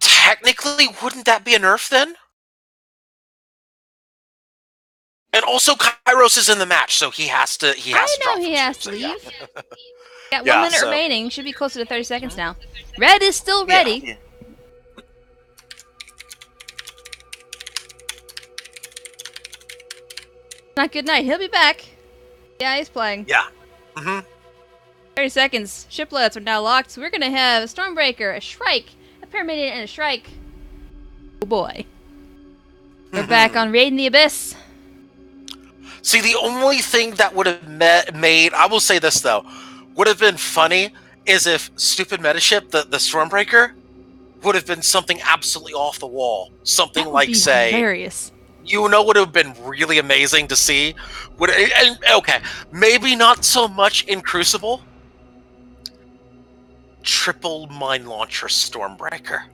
technically, wouldn't that be a nerf then? And also, Kairos is in the match, so he has to. He has to leave. Yeah. Got 1 minute remaining. Should be closer to 30 seconds now. Red is still ready. Yeah. Not good night. He'll be back. Yeah, he's playing. Yeah. 30 seconds. Shiplets are now locked, so we're gonna have a Stormbreaker, a Shrike, a Paramedian, and a Shrike. Oh boy. We're back on Raid in the Abyss. See, the only thing that would have made, I will say this though, would have been funny is if stupid Metaship, the Stormbreaker, would have been something absolutely off the wall. Something like, say, hilarious. You know what would have been really amazing to see? Okay, maybe not so much in Crucible. Triple Mine Launcher Stormbreaker.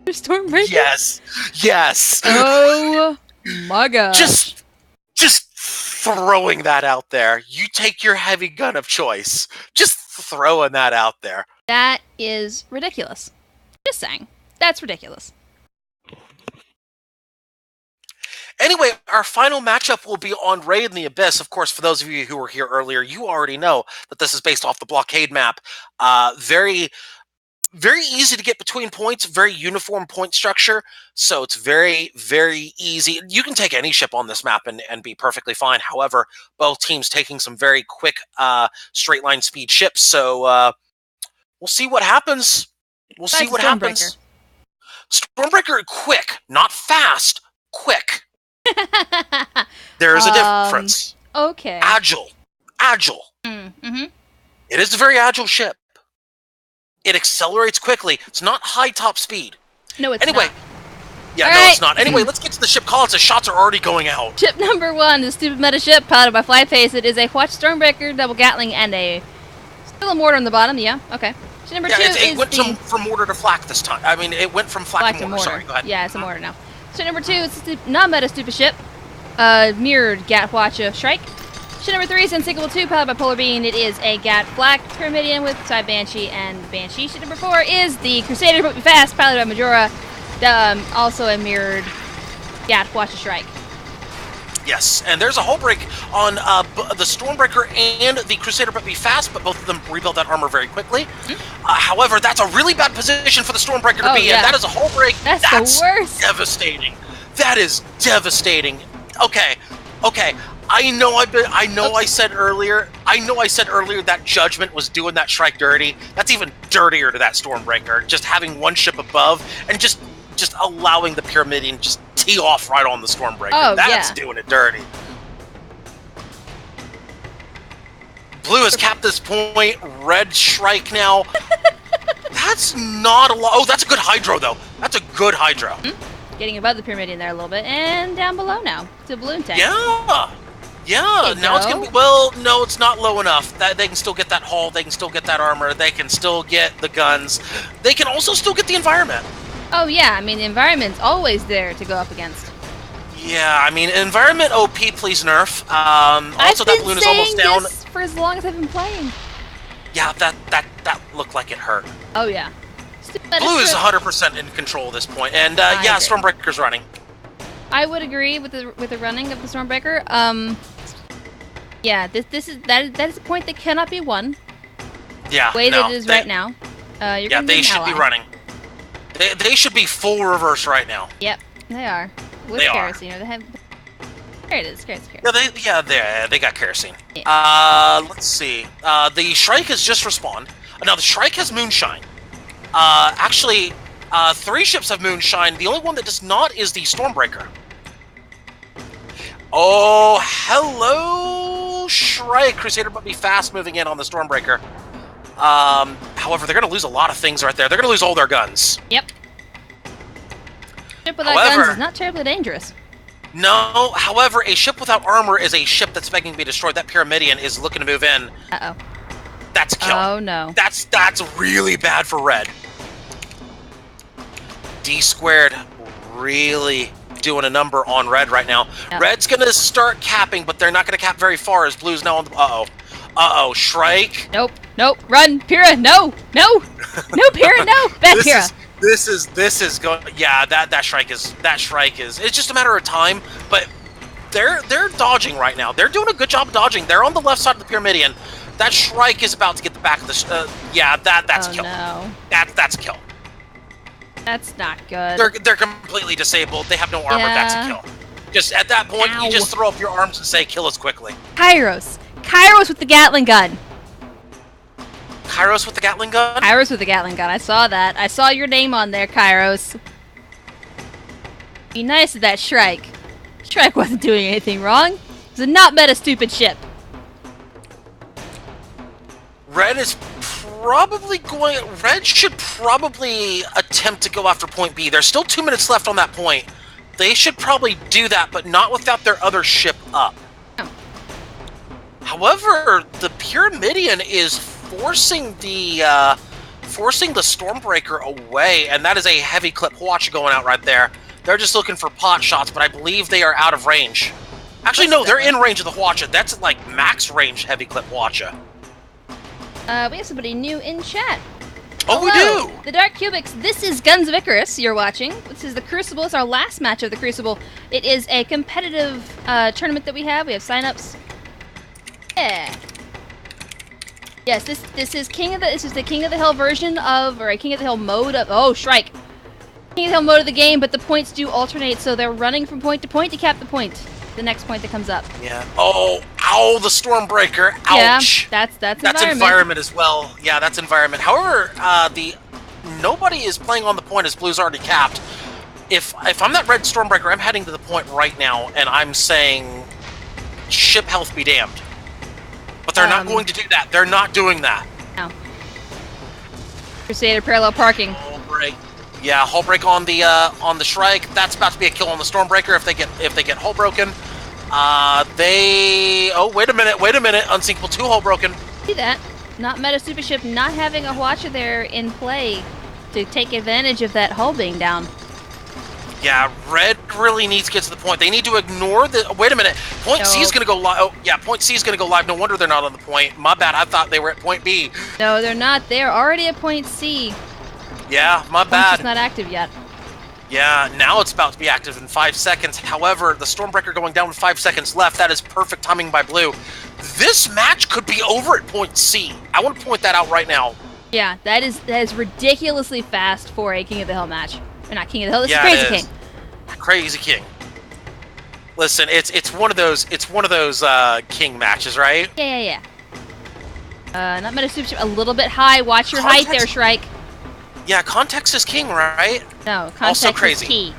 Stormbreaker? Yes. Oh my god. Just throwing that out there. You take your heavy gun of choice. Just throwing that out there. That is ridiculous. Just saying. That's ridiculous. Anyway, our final matchup will be on Raid in the Abyss. Of course, for those of you who were here earlier, you already know that this is based off the blockade map. Very, very easy to get between points, very uniform point structure. So it's very, very easy. You can take any ship on this map and be perfectly fine. However, both teams taking some very quick straight line speed ships. So we'll see what happens. We'll see what happens. Stormbreaker, quick, not fast, quick. There's a difference. Okay. Agile. Mm-hmm. It is a very agile ship. It accelerates quickly. It's not high top speed. No, it's anyway, not. Yeah, All no, right. it's not. Anyway, let's get to the ship call. The shots are already going out. Ship number 1, the stupid meta ship, piloted by Flypace. It is a Watch Stormbreaker, double Gatling, and still a mortar on the bottom. Yeah, okay. Ship number 2 it went from mortar to flak this time. I mean, it went from flak to mortar. Sorry, go ahead. Yeah, it's a mortar now. Ship number 2 is a non-meta stupid ship, mirrored Gat Watch of Shrike. Ship number 3 is Unsinkable 2, piloted by Polar Bean. It is a Gat Flak Pyramidion with side Banshee and Banshee. Ship number 4 is the Crusader But Be Fast, piloted by Majora. Also a mirrored Gat Watch of Shrike. Yes, and there's a hull break on the Stormbreaker and the Crusader But Be Fast, but both of them rebuild that armor very quickly. However, that's a really bad position for the Stormbreaker to be in. That is a hull break. That's the worst. Devastating. That is devastating. Okay. I said earlier that Judgment was doing that Shrike dirty. That's even dirtier to that Stormbreaker. Just having one ship above and just allowing the Pyramidion just tee off right on the Stormbreaker. Oh, That's doing it dirty. Blue has capped this point. Red Shrike now. That's not a lot. Oh, that's a good Hydro, though. That's a good Hydro. Getting above the Pyramidion there a little bit, and down below now. It's a balloon tank. Yeah, now it's gonna be, well, no, it's not low enough. That they can still get that hull, they can still get that armor, they can still get the guns. They can also still get the environment. Oh yeah, I mean the environment's always there to go up against. Yeah, I mean environment OP, please nerf. Also that balloon is almost down. This for as long as I've been playing. Yeah, that looked like it hurt. Oh yeah. Blue is 100% in control at this point, and yeah, Stormbreaker's running. I would agree with the running of the Stormbreaker. Yeah, that is a point that cannot be won. Yeah, the way that it is right now. They should be running. They should be full reverse right now. Yep, they are. With kerosene, or they have. There it is, kerosene. Yeah, they got kerosene. Yeah. Let's see. The Shrike has just respawned. Now the Shrike has Moonshine. Actually, 3 ships have Moonshine. The only one that does not is the Stormbreaker. Oh, hello, Shrike. Crusader But Be Fast moving in on the Stormbreaker. However, they're going to lose a lot of things right there. They're going to lose all their guns. Yep. Ship without guns is not terribly dangerous. No, however, a ship without armor is a ship that's begging to be destroyed. That Pyramidion is looking to move in. Uh-oh. That's a kill. Oh, no. That's really bad for Red. D squared really doing a number on Red right now. Yep. Red's going to start capping, but they're not going to cap very far as Blue's now on the... Uh-oh, Shrike. Nope. Run, Pyrrha. No, Pyrrha, no. Back, Pyrrha. This is going. Yeah, that Shrike is. It's just a matter of time. But they're dodging right now. They're doing a good job of dodging. They're on the left side of the Pyramidion. That Shrike is about to get the back of the. Yeah, that's a kill. No. That's a kill. That's not good. They're completely disabled. They have no armor. Yeah. That's a kill. Just at that point, you just throw up your arms and say, "Kill us quickly." Kairos with the Gatling gun. Kairos with the Gatling gun? Kairos with the Gatling gun. I saw that. I saw your name on there, Kairos. Be nice to that Shrike. Shrike wasn't doing anything wrong. It was a not meta stupid ship. Red is probably going... Red should probably attempt to go after point B. There's still 2 minutes left on that point. They should probably do that, but not without their other ship up. Oh. However, the Pyramidion is forcing the Stormbreaker away, and that is a heavy clip Hwacha going out right there. They're just looking for pot shots, but I believe they are out of range. Actually, no, they're in range of the Hwacha. That's like max range heavy clip Hwacha. We have somebody new in chat. Oh, hello, we do! The Dark Cubics. This is Guns of Icarus you're watching. This is the Crucible. It's our last match of the Crucible. It is a competitive tournament that we have. We have signups. Yeah. Yes, this is the King of the Hill version of, or a King of the Hill mode of, oh, Shrike. King of the Hill mode of the game, but the points do alternate, so they're running from point to cap the point. The next point that comes up. Yeah. Oh, ow, the Stormbreaker. Ouch. Yeah, that's environment as well. Yeah, that's environment. However, nobody is playing on the point as Blue's already capped. If I'm that red Stormbreaker, I'm heading to the point right now, and I'm saying, ship health be damned. But they're not going to do that. They're not doing that. No. Crusader parallel parking. Oh, break. Yeah, hull break on the Shrike. That's about to be a kill on the Stormbreaker if they get hull broken. Wait a minute. Unsinkable 2 hull broken. See that? Not Meta Super Ship not having a Watcher there in play to take advantage of that hull being down. Yeah, Red really needs to get to the point. They need to ignore the... Wait a minute. Point C is going to go live. Oh, yeah, Point C is going to go live. No wonder they're not on the point. My bad. I thought they were at Point B. No, they're not. They're already at Point C. Yeah, my bad. It's not active yet. Yeah, now it's about to be active in 5 seconds. However, the Stormbreaker going down with 5 seconds left. That is perfect timing by Blue. This match could be over at Point C. I want to point that out right now. Yeah, that is ridiculously fast for a King of the Hill match. Or not King of the Hill. This Yeah, is Crazy King. Crazy King. Listen, it's one of those King matches, right? Yeah. Not Meta Super Ship. A little bit high. Watch your height there, Shrike. Yeah, context is king, right? No, context also crazy. is key.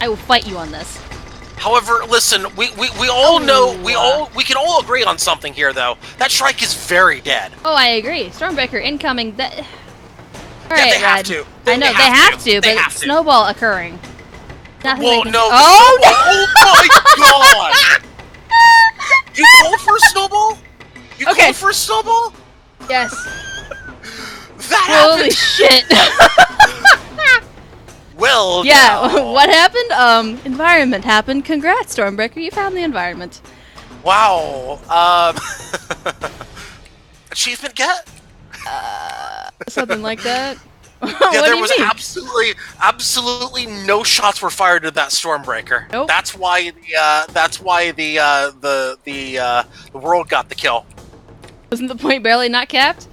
I will fight you on this. However, listen, we all know we can all agree on something here though. That Shrike is very dead. Oh, I agree. Stormbreaker incoming. That. All yeah, right, they have Red. to. I know they have to, but have to. snowball occurring. Nothing Whoa, they can no! do. Oh no! Oh my god! You called for a snowball? You called for a snowball? Yes. That Holy happened. shit! Well, yeah. now. What happened? Environment happened. Congrats, Stormbreaker. You found the environment. Wow. Achievement get? Something like that. Yeah, there was absolutely no shots were fired at that Stormbreaker. Nope. That's why the world got the kill. Wasn't the point barely not capped?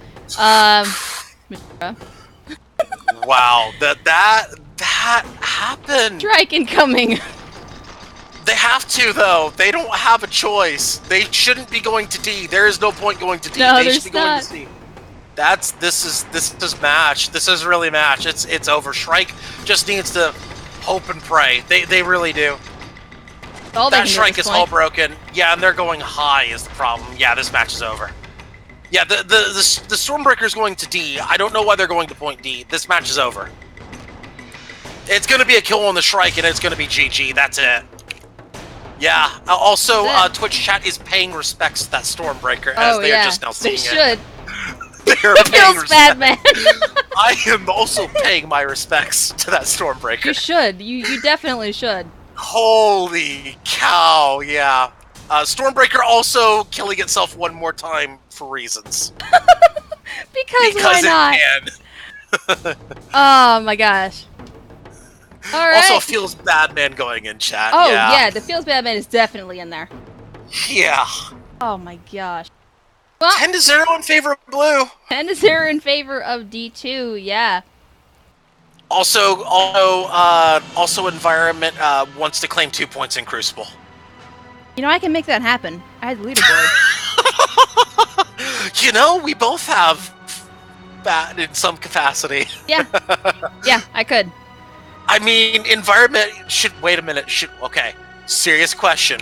Wow, that happened. Strike incoming. They have to though. They don't have a choice. They shouldn't be going to D. There is no point going to D. No, they should be going to C. This is match. This is really match. It's over. Shrike just needs to hope and pray. They really do. All that Shrike is hull broken. Yeah, and they're going high is the problem. Yeah, this match is over. Yeah, the Stormbreaker is going to D. I don't know why they're going to point D. This match is over. It's going to be a kill on the Shrike, and it's going to be GG. That's it. Yeah. Also, Twitch chat is paying respects to that Stormbreaker as they are just now seeing it. They should. They're paying respects. Bad, man. I am also paying my respects to that Stormbreaker. You should. You definitely should. Holy cow! Yeah. Stormbreaker also killing itself one more time for reasons. because why not? It can. Oh my gosh. All right. Also, Feels Bad Man going in chat. Oh yeah, the Feels Bad Man is definitely in there. Yeah. Oh my gosh. Well, 10-0 in favor of Blue. 10-0 in favor of D2. Yeah. Also, Environment wants to claim 2 points in Crucible. You know, I can make that happen. I had the leaderboard. You know, we both have that in some capacity. Yeah. Yeah, I could. I mean, Environment should... Wait a minute. Okay. Serious question.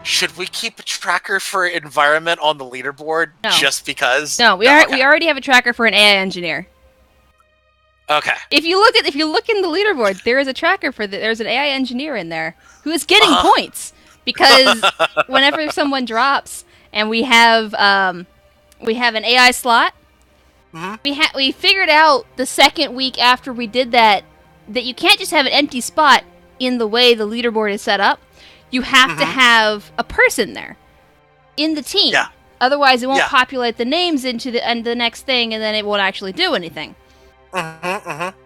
Should we keep a tracker for Environment on the leaderboard just because? No, we already have a tracker for an AI engineer. Okay. If you look in the leaderboard, there is a tracker for there's an AI engineer in there who is getting points because whenever someone drops and we have an AI slot, we figured out the second week after we did that you can't just have an empty spot in the way the leaderboard is set up. You have to have a person there in the team. Yeah. Otherwise, it won't populate the names into the next thing, and then it won't actually do anything. We have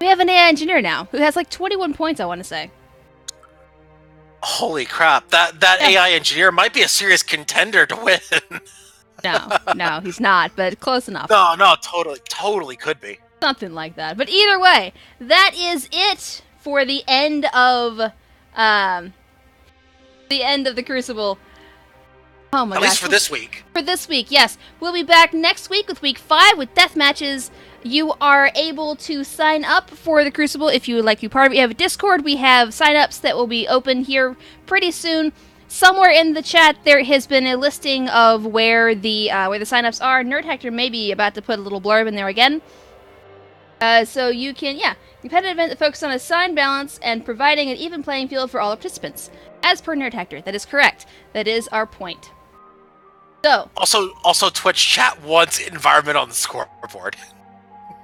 an AI engineer now who has like 21 points, I want to say. Holy crap. That AI engineer might be a serious contender to win. No, he's not, but close enough. No, totally could be. Something like that. But either way, that is it for the end of the Crucible. Oh my gosh. At least for this week. For this week, yes. We'll be back next week with week 5 with death matches. You are able to sign up for the Crucible if you would like to be part of it. We have a Discord. We have sign-ups that will be open here pretty soon. Somewhere in the chat there has been a listing of where the sign-ups are. Nerd Hector may be about to put a little blurb in there again. So you can, competitive event that focuses on assigned balance and providing an even playing field for all participants. As per Nerd Hector, that is correct. That is our point. So. Also, Twitch chat wants environment on the scoreboard.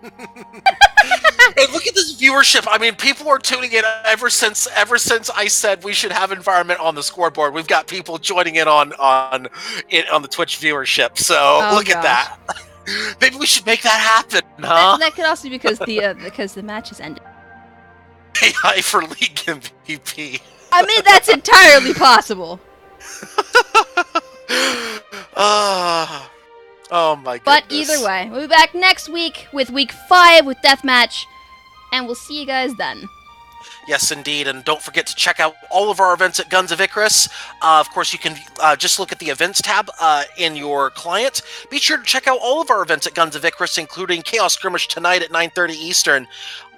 Hey, look at this viewership. I mean, people are tuning in ever since I said we should have environment on the scoreboard. We've got people joining in on the Twitch viewership. So look at that. Maybe we should make that happen, huh? That could also be because the match has ended. AI for League MVP. I mean, that's entirely possible. Oh my goodness. But either way, we'll be back next week with week 5 with Deathmatch, and we'll see you guys then. Yes, indeed, and don't forget to check out all of our events at Guns of Icarus. Of course, you can just look at the events tab in your client. Be sure to check out all of our events at Guns of Icarus, including Chaos Skirmish tonight at 9:30 Eastern.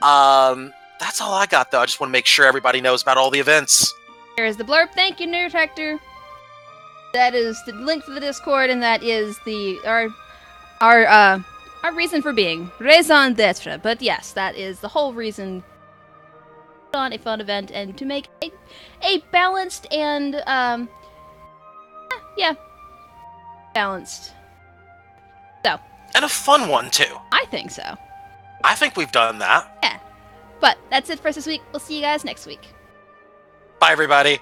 That's all I got, though. I just want to make sure everybody knows about all the events. Here's the blurb. Thank you, Nerd Hector. That is the link to the Discord, and that is our reason for being. Raison d'etre. But yes, that is the whole reason on a fun event and to make a balanced and balanced. So. And a fun one too. I think so. I think we've done that. Yeah. But that's it for us this week. We'll see you guys next week. Bye, everybody.